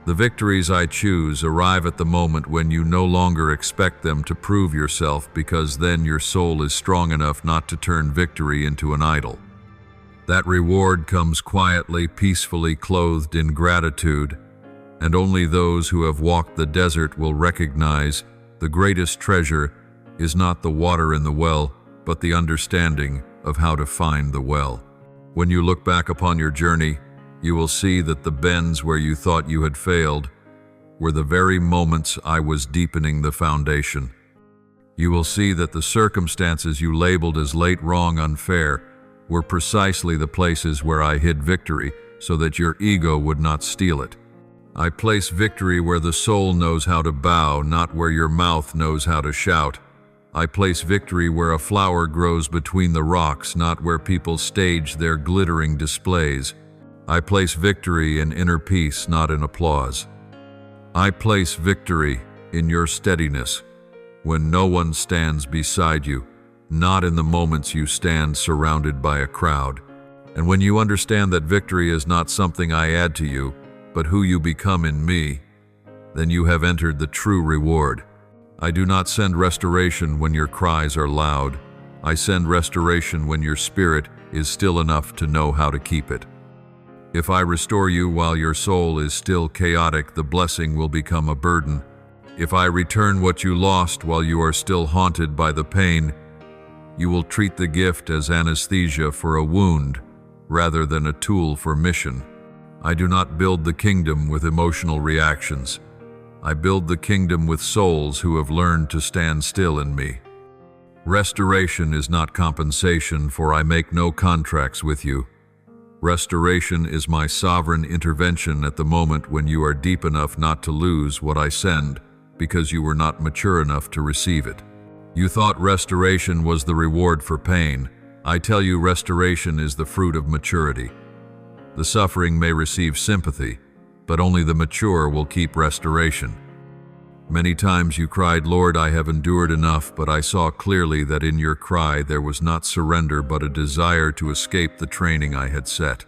The victories I choose arrive at the moment when you no longer expect them to prove yourself, because then your soul is strong enough not to turn victory into an idol. That reward comes quietly, peacefully, clothed in gratitude, and only those who have walked the desert will recognize the greatest treasure is not the water in the well, but the understanding of how to find the well. When you look back upon your journey, you will see that the bends where you thought you had failed were the very moments I was deepening the foundation. You will see that the circumstances you labeled as late, wrong, unfair were precisely the places where I hid victory so that your ego would not steal it. I place victory where the soul knows how to bow, not where your mouth knows how to shout. I place victory where a flower grows between the rocks, not where people stage their glittering displays. I place victory in inner peace, not in applause. I place victory in your steadiness, when no one stands beside you, not in the moments you stand surrounded by a crowd. And when you understand that victory is not something I add to you, but who you become in me, then you have entered the true reward. I do not send restoration when your cries are loud. I send restoration when your spirit is still enough to know how to keep it. If I restore you while your soul is still chaotic, the blessing will become a burden. If I return what you lost while you are still haunted by the pain, you will treat the gift as anesthesia for a wound rather than a tool for mission. I do not build the kingdom with emotional reactions. I build the kingdom with souls who have learned to stand still in me. Restoration is not compensation, for I make no contracts with you. Restoration is my sovereign intervention at the moment when you are deep enough not to lose what I send, because you were not mature enough to receive it. You thought restoration was the reward for pain. I tell you, restoration is the fruit of maturity. The suffering may receive sympathy, but only the mature will keep restoration. Many times you cried, "Lord, I have endured enough," but I saw clearly that in your cry there was not surrender but a desire to escape the training I had set.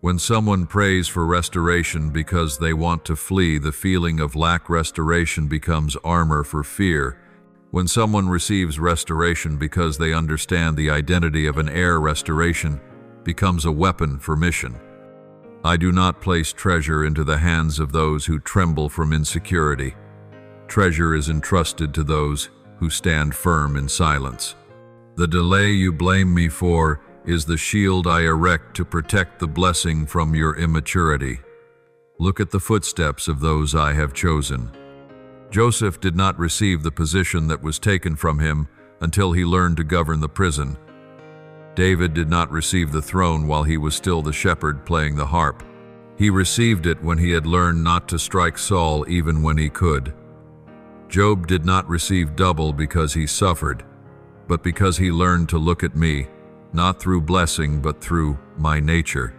When someone prays for restoration because they want to flee, the feeling of lack, restoration becomes armor for fear. When someone receives restoration because they understand the identity of an heir, restoration becomes a weapon for mission. I do not place treasure into the hands of those who tremble from insecurity. Treasure is entrusted to those who stand firm in silence. The delay you blame me for is the shield I erect to protect the blessing from your immaturity. Look at the footsteps of those I have chosen. Joseph did not receive the position that was taken from him until he learned to govern the prison. David did not receive the throne while he was still the shepherd playing the harp. He received it when he had learned not to strike Saul even when he could. Job did not receive double because he suffered, but because he learned to look at me, not through blessing but through my nature.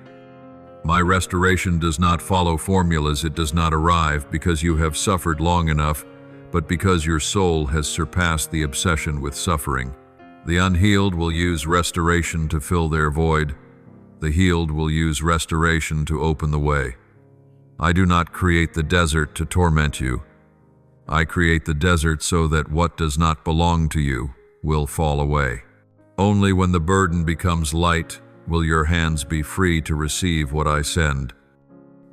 My restoration does not follow formulas, it does not arrive because you have suffered long enough, but because your soul has surpassed the obsession with suffering. The unhealed will use restoration to fill their void. The healed will use restoration to open the way. I do not create the desert to torment you. I create the desert so that what does not belong to you will fall away. Only when the burden becomes light will your hands be free to receive what I send.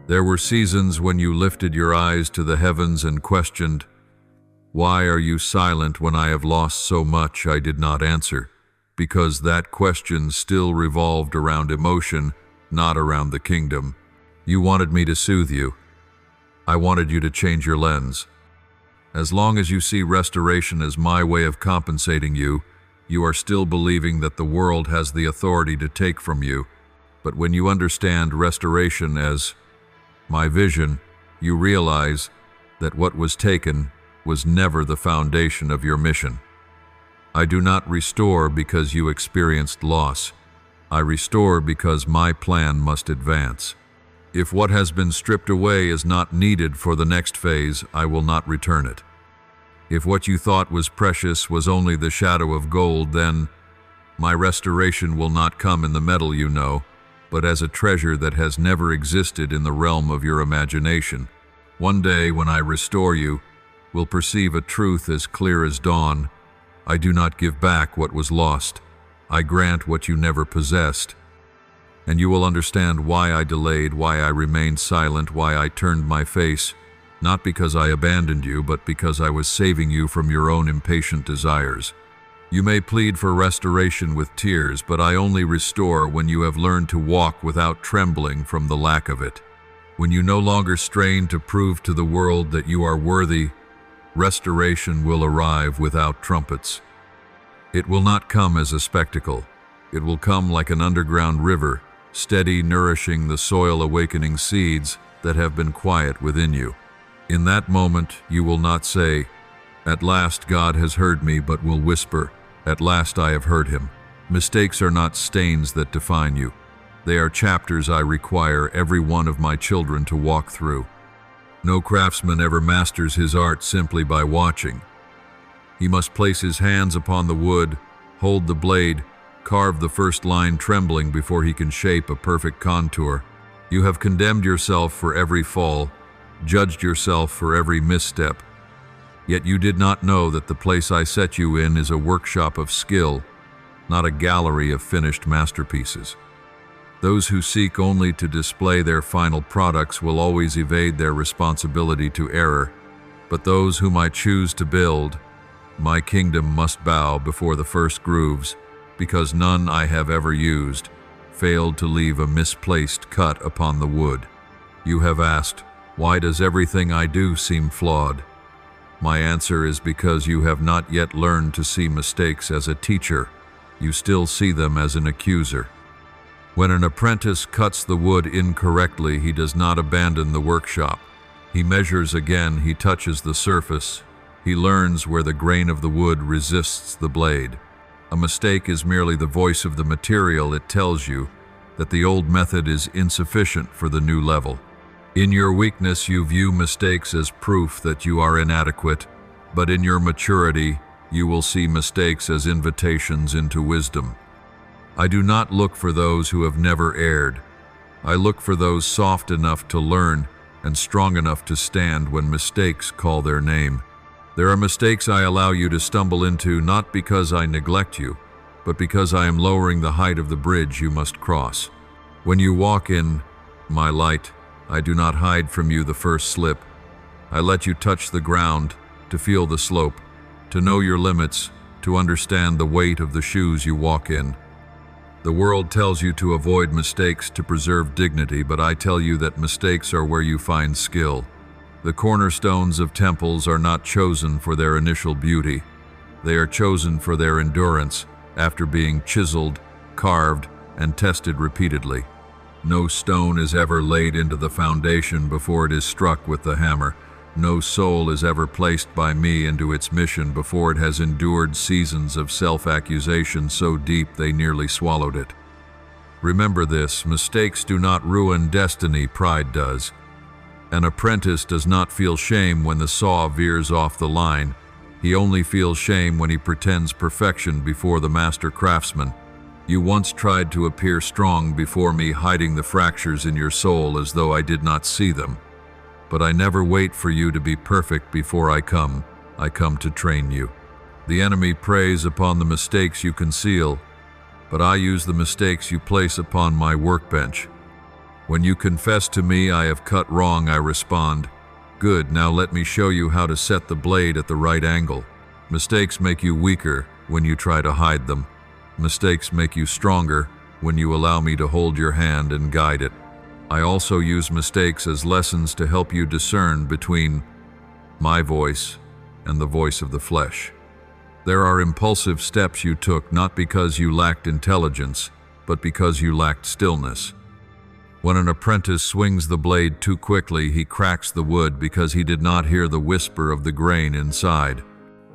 There were seasons when you lifted your eyes to the heavens and questioned, "Why are you silent when I have lost so much?" I did not answer, because that question still revolved around emotion, not around the kingdom. You wanted me to soothe you. I wanted you to change your lens. As long as you see restoration as my way of compensating you, you are still believing that the world has the authority to take from you. But when you understand restoration as my vision, you realize that what was taken was never the foundation of your mission. I do not restore because you experienced loss. I restore because my plan must advance. If what has been stripped away is not needed for the next phase, I will not return it. If what you thought was precious was only the shadow of gold, then my restoration will not come in the metal you know, but as a treasure that has never existed in the realm of your imagination. One day, when I restore you, will perceive a truth as clear as dawn. I do not give back what was lost. I grant what you never possessed. And you will understand why I delayed, why I remained silent, why I turned my face, not because I abandoned you, but because I was saving you from your own impatient desires. You may plead for restoration with tears, but I only restore when you have learned to walk without trembling from the lack of it. When you no longer strain to prove to the world that you are worthy, restoration will arrive without trumpets. It will not come as a spectacle. It will come like an underground river, steady, nourishing the soil, awakening seeds that have been quiet within you. In that moment, you will not say, "At last God has heard me," but will whisper, "At last I have heard him." Mistakes are not stains that define you. They are chapters I require every one of my children to walk through. No craftsman ever masters his art simply by watching. He must place his hands upon the wood, hold the blade, carve the first line trembling before he can shape a perfect contour. You have condemned yourself for every fall, judged yourself for every misstep. Yet you did not know that the place I set you in is a workshop of skill, not a gallery of finished masterpieces. Those who seek only to display their final products will always evade their responsibility to error, but those whom I choose to build, my kingdom must bow before the first grooves, because none I have ever used failed to leave a misplaced cut upon the wood. You have asked, "Why does everything I do seem flawed?" My answer is because you have not yet learned to see mistakes as a teacher. You still see them as an accuser. When an apprentice cuts the wood incorrectly, he does not abandon the workshop. He measures again, he touches the surface. He learns where the grain of the wood resists the blade. A mistake is merely the voice of the material. It tells you that the old method is insufficient for the new level. In your weakness, you view mistakes as proof that you are inadequate, but in your maturity, you will see mistakes as invitations into wisdom. I do not look for those who have never erred. I look for those soft enough to learn and strong enough to stand when mistakes call their name. There are mistakes I allow you to stumble into not because I neglect you, but because I am lowering the height of the bridge you must cross. When you walk in My light, I do not hide from you the first slip. I let you touch the ground, to feel the slope, to know your limits, to understand the weight of the shoes you walk in. The world tells you to avoid mistakes to preserve dignity, but I tell you that mistakes are where you find skill. The cornerstones of temples are not chosen for their initial beauty. They are chosen for their endurance after being chiseled, carved, and tested repeatedly. No stone is ever laid into the foundation before it is struck with the hammer. No soul is ever placed by me into its mission before it has endured seasons of self-accusation so deep they nearly swallowed it. Remember this: mistakes do not ruin destiny, pride does. An apprentice does not feel shame when the saw veers off the line. He only feels shame when he pretends perfection before the master craftsman. You once tried to appear strong before me, hiding the fractures in your soul as though I did not see them. But I never wait for you to be perfect before I come to train you. The enemy preys upon the mistakes you conceal, but I use the mistakes you place upon my workbench. When you confess to me I have cut wrong, I respond, "Good, now let me show you how to set the blade at the right angle." Mistakes make you weaker when you try to hide them. Mistakes make you stronger when you allow me to hold your hand and guide it. I also use mistakes as lessons to help you discern between my voice and the voice of the flesh. There are impulsive steps you took not because you lacked intelligence, but because you lacked stillness. When an apprentice swings the blade too quickly, he cracks the wood because he did not hear the whisper of the grain inside.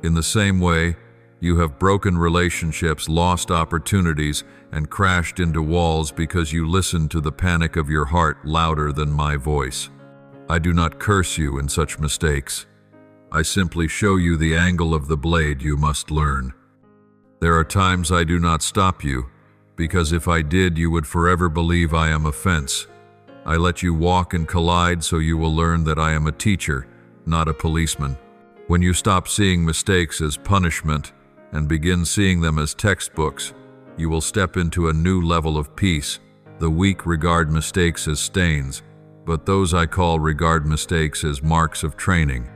In the same way, you have broken relationships, lost opportunities, and crashed into walls because you listened to the panic of your heart louder than my voice. I do not curse you in such mistakes. I simply show you the angle of the blade you must learn. There are times I do not stop you, because if I did, you would forever believe I am a fence. I let you walk and collide so you will learn that I am a teacher, not a policeman. When you stop seeing mistakes as punishment and begin seeing them as textbooks, you will step into a new level of peace. The weak regard mistakes as stains, but those I call regard mistakes as marks of training.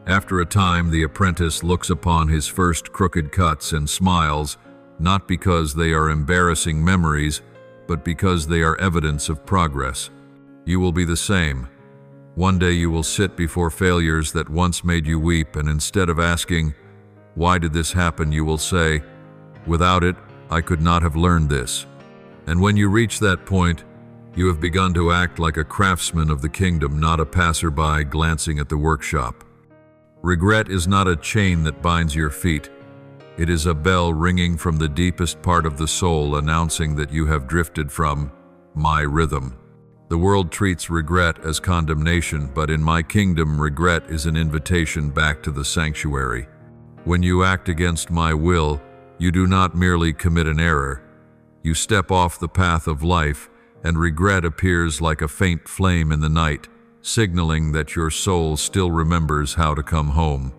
After a time, the apprentice looks upon his first crooked cuts and smiles, not because they are embarrassing memories, but because they are evidence of progress. You will be the same. One day you will sit before failures that once made you weep, and instead of asking, "Why did this happen?" you will say, "Without it, I could not have learned this." And when you reach that point, you have begun to act like a craftsman of the kingdom, not a passerby glancing at the workshop. Regret is not a chain that binds your feet. It is a bell ringing from the deepest part of the soul, announcing that you have drifted from my rhythm. The world treats regret as condemnation, but in my kingdom, regret is an invitation back to the sanctuary. When you act against my will, you do not merely commit an error. You step off the path of life, and regret appears like a faint flame in the night, signaling that your soul still remembers how to come home.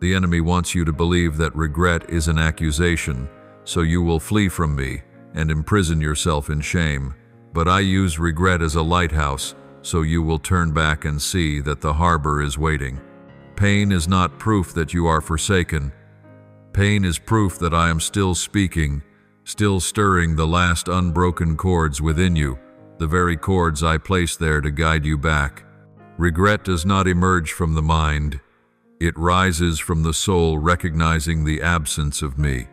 The enemy wants you to believe that regret is an accusation, so you will flee from me and imprison yourself in shame. But I use regret as a lighthouse, so you will turn back and see that the harbor is waiting. Pain is not proof that you are forsaken. Pain is proof that I am still speaking, still stirring the last unbroken chords within you, the very chords I placed there to guide you back. Regret does not emerge from the mind. It rises from the soul, recognizing the absence of me.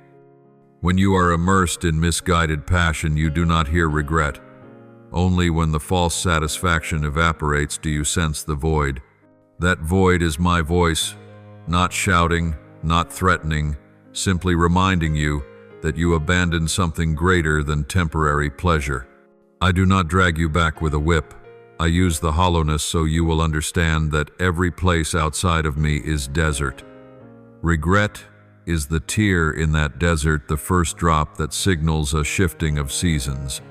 When you are immersed in misguided passion, you do not hear regret. Only when the false satisfaction evaporates do you sense the void. That void is my voice, not shouting, not threatening, simply reminding you that you abandoned something greater than temporary pleasure. I do not drag you back with a whip. I use the hollowness so you will understand that every place outside of me is desert. Regret is the tear in that desert, the first drop that signals a shifting of seasons.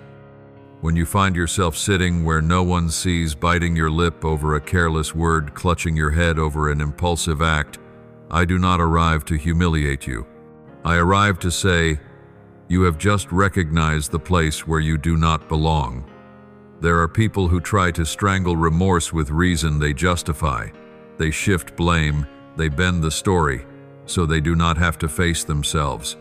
When you find yourself sitting where no one sees, biting your lip over a careless word, clutching your head over an impulsive act, I do not arrive to humiliate you. I arrive to say, you have just recognized the place where you do not belong. There are people who try to strangle remorse with reason they justify. They shift blame, they bend the story, so they do not have to face themselves.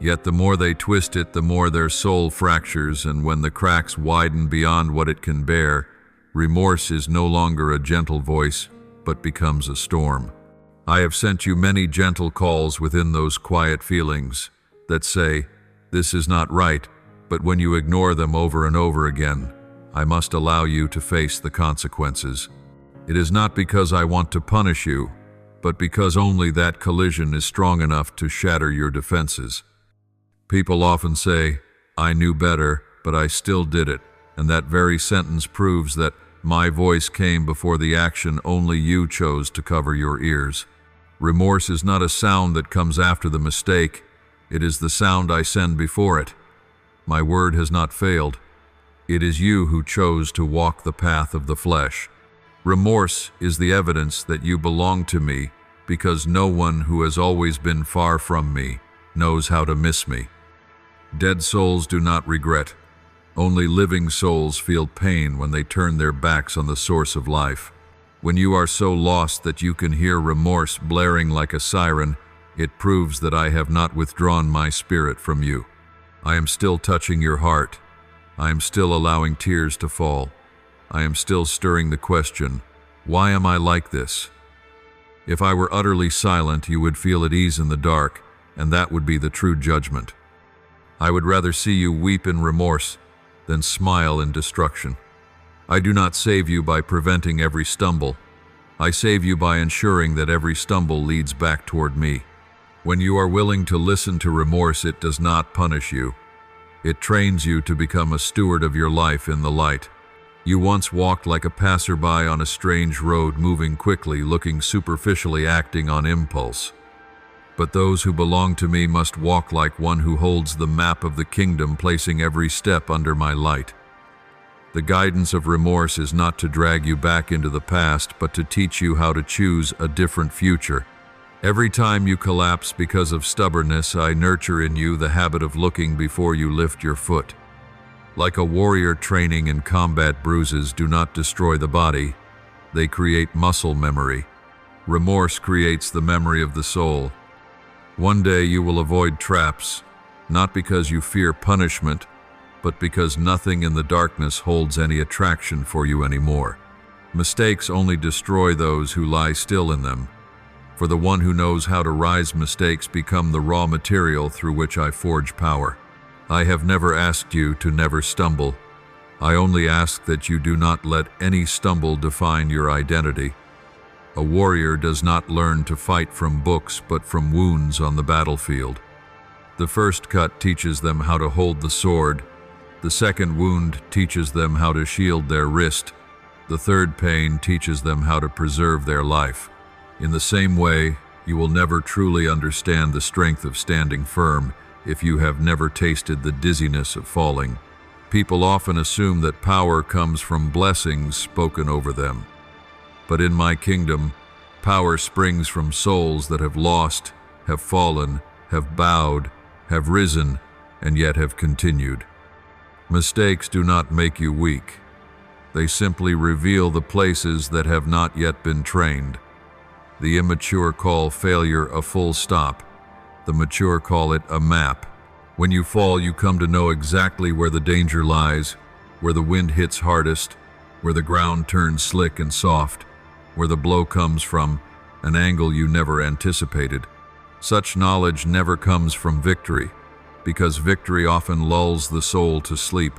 Yet the more they twist it, the more their soul fractures, and when the cracks widen beyond what it can bear, remorse is no longer a gentle voice, but becomes a storm. I have sent you many gentle calls within those quiet feelings that say, "This is not right," but when you ignore them over and over again, I must allow you to face the consequences. It is not because I want to punish you, but because only that collision is strong enough to shatter your defenses. People often say, "I knew better, but I still did it," and that very sentence proves that my voice came before the action only you chose to cover your ears. Remorse is not a sound that comes after the mistake, it is the sound I send before it. My word has not failed. It is you who chose to walk the path of the flesh. Remorse is the evidence that you belong to me, because no one who has always been far from me knows how to miss me. Dead souls do not regret. Only living souls feel pain when they turn their backs on the source of life. When you are so lost that you can hear remorse blaring like a siren, it proves that I have not withdrawn my spirit from you. I am still touching your heart. I am still allowing tears to fall. I am still stirring the question, why am I like this? If I were utterly silent, you would feel at ease in the dark, and that would be the true judgment. I would rather see you weep in remorse than smile in destruction. I do not save you by preventing every stumble. I save you by ensuring that every stumble leads back toward me. When you are willing to listen to remorse, it does not punish you. It trains you to become a steward of your life in the light. You once walked like a passerby on a strange road, moving quickly, looking superficially, acting on impulse. But those who belong to me must walk like one who holds the map of the kingdom, placing every step under my light. The guidance of remorse is not to drag you back into the past, but to teach you how to choose a different future. Every time you collapse because of stubbornness, I nurture in you the habit of looking before you lift your foot. Like a warrior training in combat, bruises do not destroy the body, they create muscle memory. Remorse creates the memory of the soul. One day you will avoid traps, not because you fear punishment, but because nothing in the darkness holds any attraction for you anymore. Mistakes only destroy those who lie still in them. For the one who knows how to rise, mistakes become the raw material through which I forge power. I have never asked you to never stumble. I only ask that you do not let any stumble define your identity. A warrior does not learn to fight from books, but from wounds on the battlefield. The first cut teaches them how to hold the sword. The second wound teaches them how to shield their wrist. The third pain teaches them how to preserve their life. In the same way, you will never truly understand the strength of standing firm if you have never tasted the dizziness of falling. People often assume that power comes from blessings spoken over them. But in my kingdom, power springs from souls that have lost, have fallen, have bowed, have risen, and yet have continued. Mistakes do not make you weak. They simply reveal the places that have not yet been trained. The immature call failure a full stop. The mature call it a map. When you fall, you come to know exactly where the danger lies, where the wind hits hardest, where the ground turns slick and soft, where the blow comes from, an angle you never anticipated. Such knowledge never comes from victory, because victory often lulls the soul to sleep.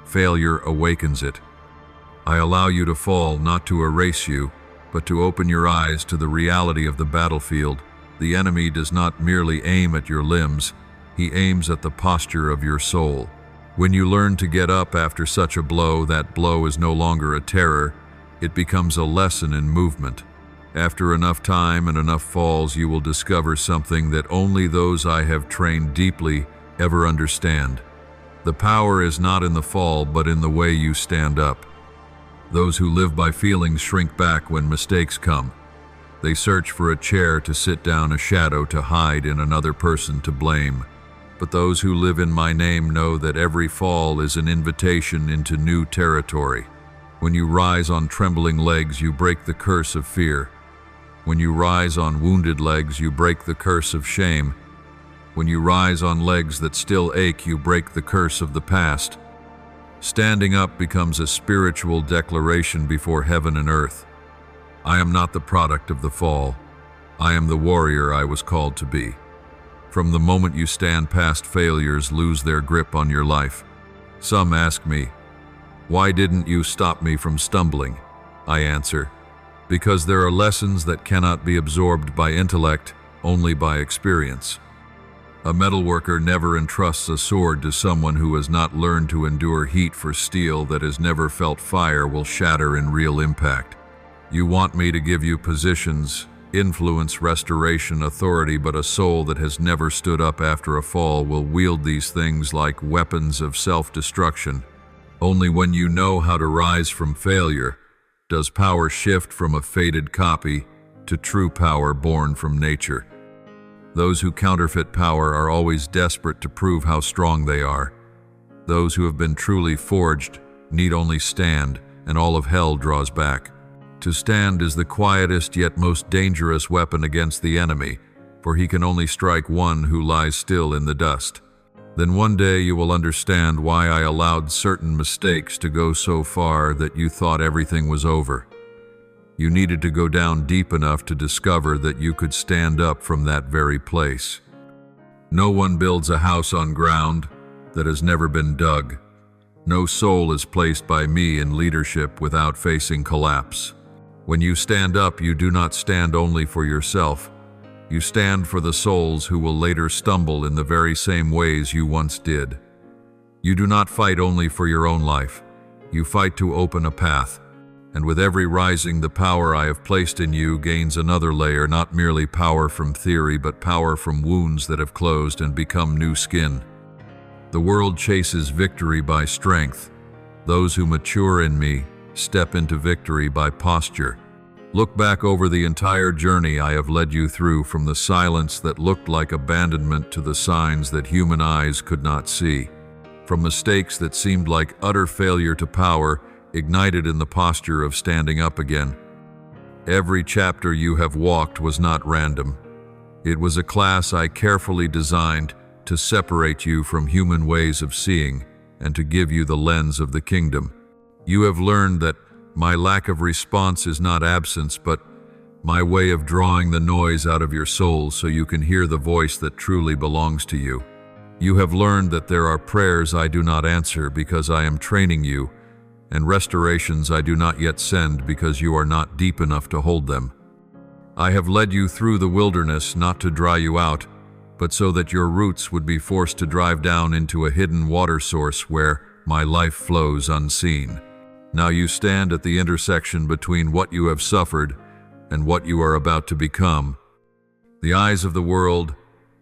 Failure awakens it. I allow you to fall not to erase you, but to open your eyes to the reality of the battlefield. The enemy does not merely aim at your limbs, he aims at the posture of your soul. When you learn to get up after such a blow, that blow is no longer a terror, it becomes a lesson in movement. After enough time and enough falls, you will discover something that only those I have trained deeply ever understand. The power is not in the fall, but in the way you stand up. Those who live by feelings shrink back when mistakes come. They search for a chair to sit down, a shadow to hide, and another person to blame. But those who live in my name know that every fall is an invitation into new territory. When you rise on trembling legs, you break the curse of fear. When you rise on wounded legs, you break the curse of shame. When you rise on legs that still ache, you break the curse of the past. Standing up becomes a spiritual declaration before heaven and earth. I am not the product of the fall. I am the warrior I was called to be. From the moment you stand, past failures lose their grip on your life. Some ask me, "Why didn't you stop me from stumbling?" I answer, "Because there are lessons that cannot be absorbed by intellect, only by experience." A metalworker never entrusts a sword to someone who has not learned to endure heat, for steel that has never felt fire will shatter in real impact. You want me to give you positions, influence, restoration, authority, but a soul that has never stood up after a fall will wield these things like weapons of self-destruction. Only when you know how to rise from failure does power shift from a faded copy to true power born from nature. Those who counterfeit power are always desperate to prove how strong they are. Those who have been truly forged need only stand, and all of hell draws back. To stand is the quietest yet most dangerous weapon against the enemy, for he can only strike one who lies still in the dust. Then one day you will understand why I allowed certain mistakes to go so far that you thought everything was over. You needed to go down deep enough to discover that you could stand up from that very place. No one builds a house on ground that has never been dug. No soul is placed by me in leadership without facing collapse. When you stand up, you do not stand only for yourself. You stand for the souls who will later stumble in the very same ways you once did. You do not fight only for your own life. You fight to open a path. And with every rising, the power I have placed in you gains another layer, not merely power from theory, but power from wounds that have closed and become new skin. The world chases victory by strength. Those who mature in me step into victory by posture. Look back over the entire journey I have led you through, from the silence that looked like abandonment to the signs that human eyes could not see. From mistakes that seemed like utter failure to power ignited in the posture of standing up again. Every chapter you have walked was not random. It was a class I carefully designed to separate you from human ways of seeing and to give you the lens of the kingdom. You have learned that my lack of response is not absence, but my way of drawing the noise out of your soul so you can hear the voice that truly belongs to you. You have learned that there are prayers I do not answer because I am training you, and restorations I do not yet send because you are not deep enough to hold them. I have led you through the wilderness not to dry you out, but so that your roots would be forced to drive down into a hidden water source where my life flows unseen. Now you stand at the intersection between what you have suffered and what you are about to become. The eyes of the world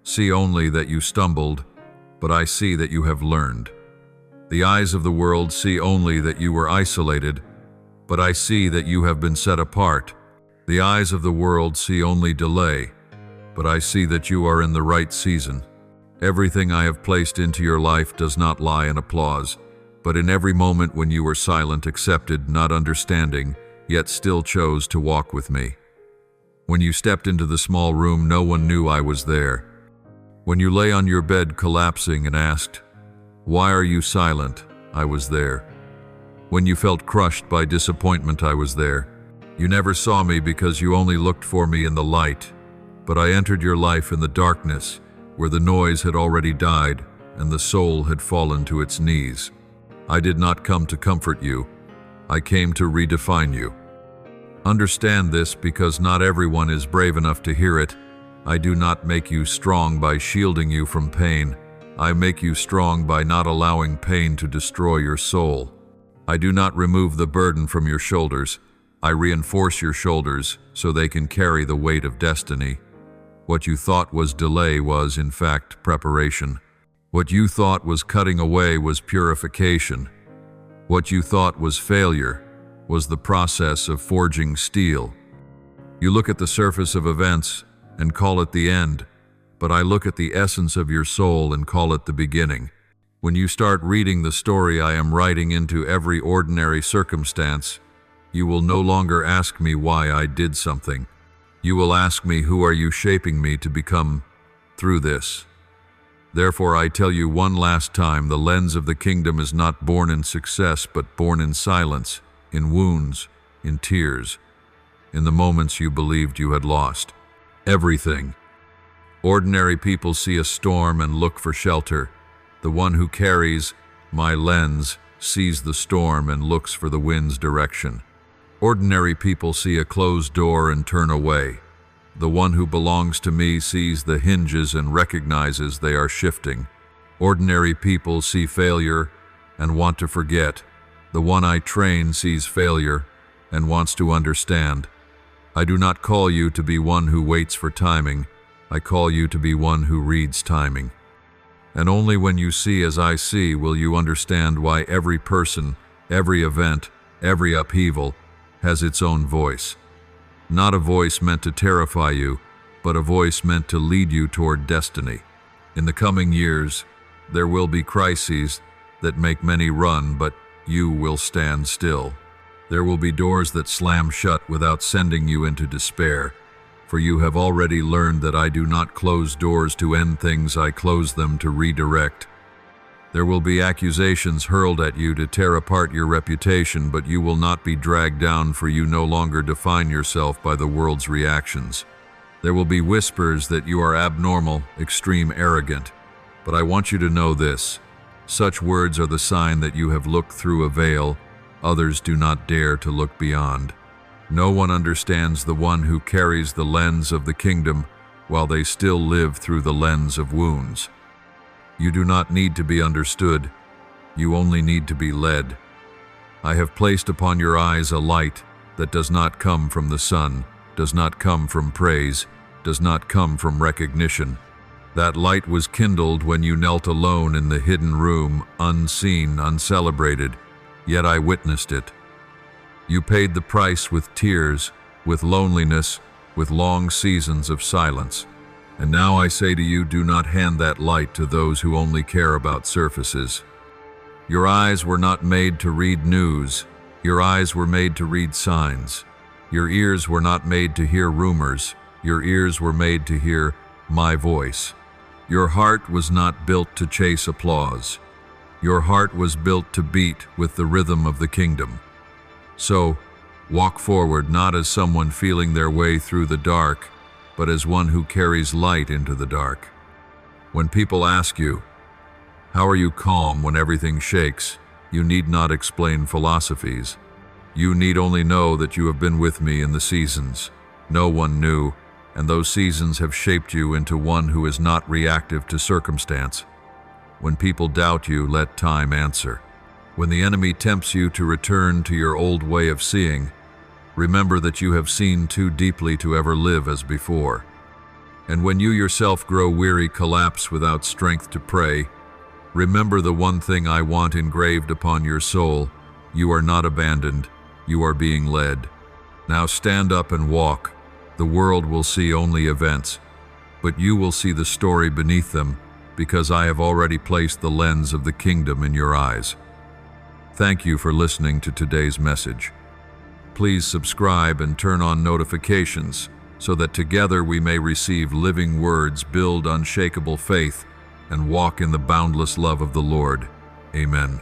see only that you stumbled, but I see that you have learned. The eyes of the world see only that you were isolated, but I see that you have been set apart. The eyes of the world see only delay, but I see that you are in the right season. Everything I have placed into your life does not lie in applause, but in every moment when you were silent, accepted, not understanding, yet still chose to walk with me. When you stepped into the small room, no one knew I was there. When you lay on your bed collapsing and asked, "Why are you silent?" I was there. When you felt crushed by disappointment, I was there. You never saw me because you only looked for me in the light, but I entered your life in the darkness, where the noise had already died and the soul had fallen to its knees. I did not come to comfort you. I came to redefine you. Understand this, because not everyone is brave enough to hear it. I do not make you strong by shielding you from pain. I make you strong by not allowing pain to destroy your soul. I do not remove the burden from your shoulders. I reinforce your shoulders so they can carry the weight of destiny. What you thought was delay was, in fact, preparation. What you thought was cutting away was purification. What you thought was failure was the process of forging steel. You look at the surface of events and call it the end, but I look at the essence of your soul and call it the beginning. When you start reading the story I am writing into every ordinary circumstance, you will no longer ask me why I did something. You will ask me, who are you shaping me to become through this? Therefore, I tell you one last time, the lens of the kingdom is not born in success, but born in silence, in wounds, in tears, in the moments you believed you had lost everything. Ordinary people see a storm and look for shelter. The one who carries my lens sees the storm and looks for the wind's direction. Ordinary people see a closed door and turn away. The one who belongs to me sees the hinges and recognizes they are shifting. Ordinary people see failure and want to forget. The one I train sees failure and wants to understand. I do not call you to be one who waits for timing. I call you to be one who reads timing. And only when you see as I see will you understand why every person, every event, every upheaval has its own voice. Not a voice meant to terrify you, but a voice meant to lead you toward destiny. In the coming years, there will be crises that make many run, but you will stand still. There will be doors that slam shut without sending you into despair, for you have already learned that I do not close doors to end things, I close them to redirect. There will be accusations hurled at you to tear apart your reputation, but you will not be dragged down, for you no longer define yourself by the world's reactions. There will be whispers that you are abnormal, extreme, arrogant, but I want you to know this. Such words are the sign that you have looked through a veil others do not dare to look beyond. No one understands the one who carries the lens of the kingdom while they still live through the lens of wounds. You do not need to be understood, you only need to be led. I have placed upon your eyes a light that does not come from the sun, does not come from praise, does not come from recognition. That light was kindled when you knelt alone in the hidden room, unseen, uncelebrated, yet I witnessed it. You paid the price with tears, with loneliness, with long seasons of silence. And now I say to you, do not hand that light to those who only care about surfaces. Your eyes were not made to read news. Your eyes were made to read signs. Your ears were not made to hear rumors. Your ears were made to hear my voice. Your heart was not built to chase applause. Your heart was built to beat with the rhythm of the kingdom. So, walk forward not as someone feeling their way through the dark, but as one who carries light into the dark. When people ask you, how are you calm when everything shakes, you need not explain philosophies. You need only know that you have been with me in the seasons. No one knew, and those seasons have shaped you into one who is not reactive to circumstance. When people doubt you, let time answer. When the enemy tempts you to return to your old way of seeing, remember that you have seen too deeply to ever live as before. And when you yourself grow weary, collapse without strength to pray, remember the one thing I want engraved upon your soul: you are not abandoned, you are being led. Now stand up and walk. The world will see only events, but you will see the story beneath them, because I have already placed the lens of the kingdom in your eyes. Thank you for listening to today's message. Please subscribe and turn on notifications so that together we may receive living words, build unshakable faith, and walk in the boundless love of the Lord. Amen.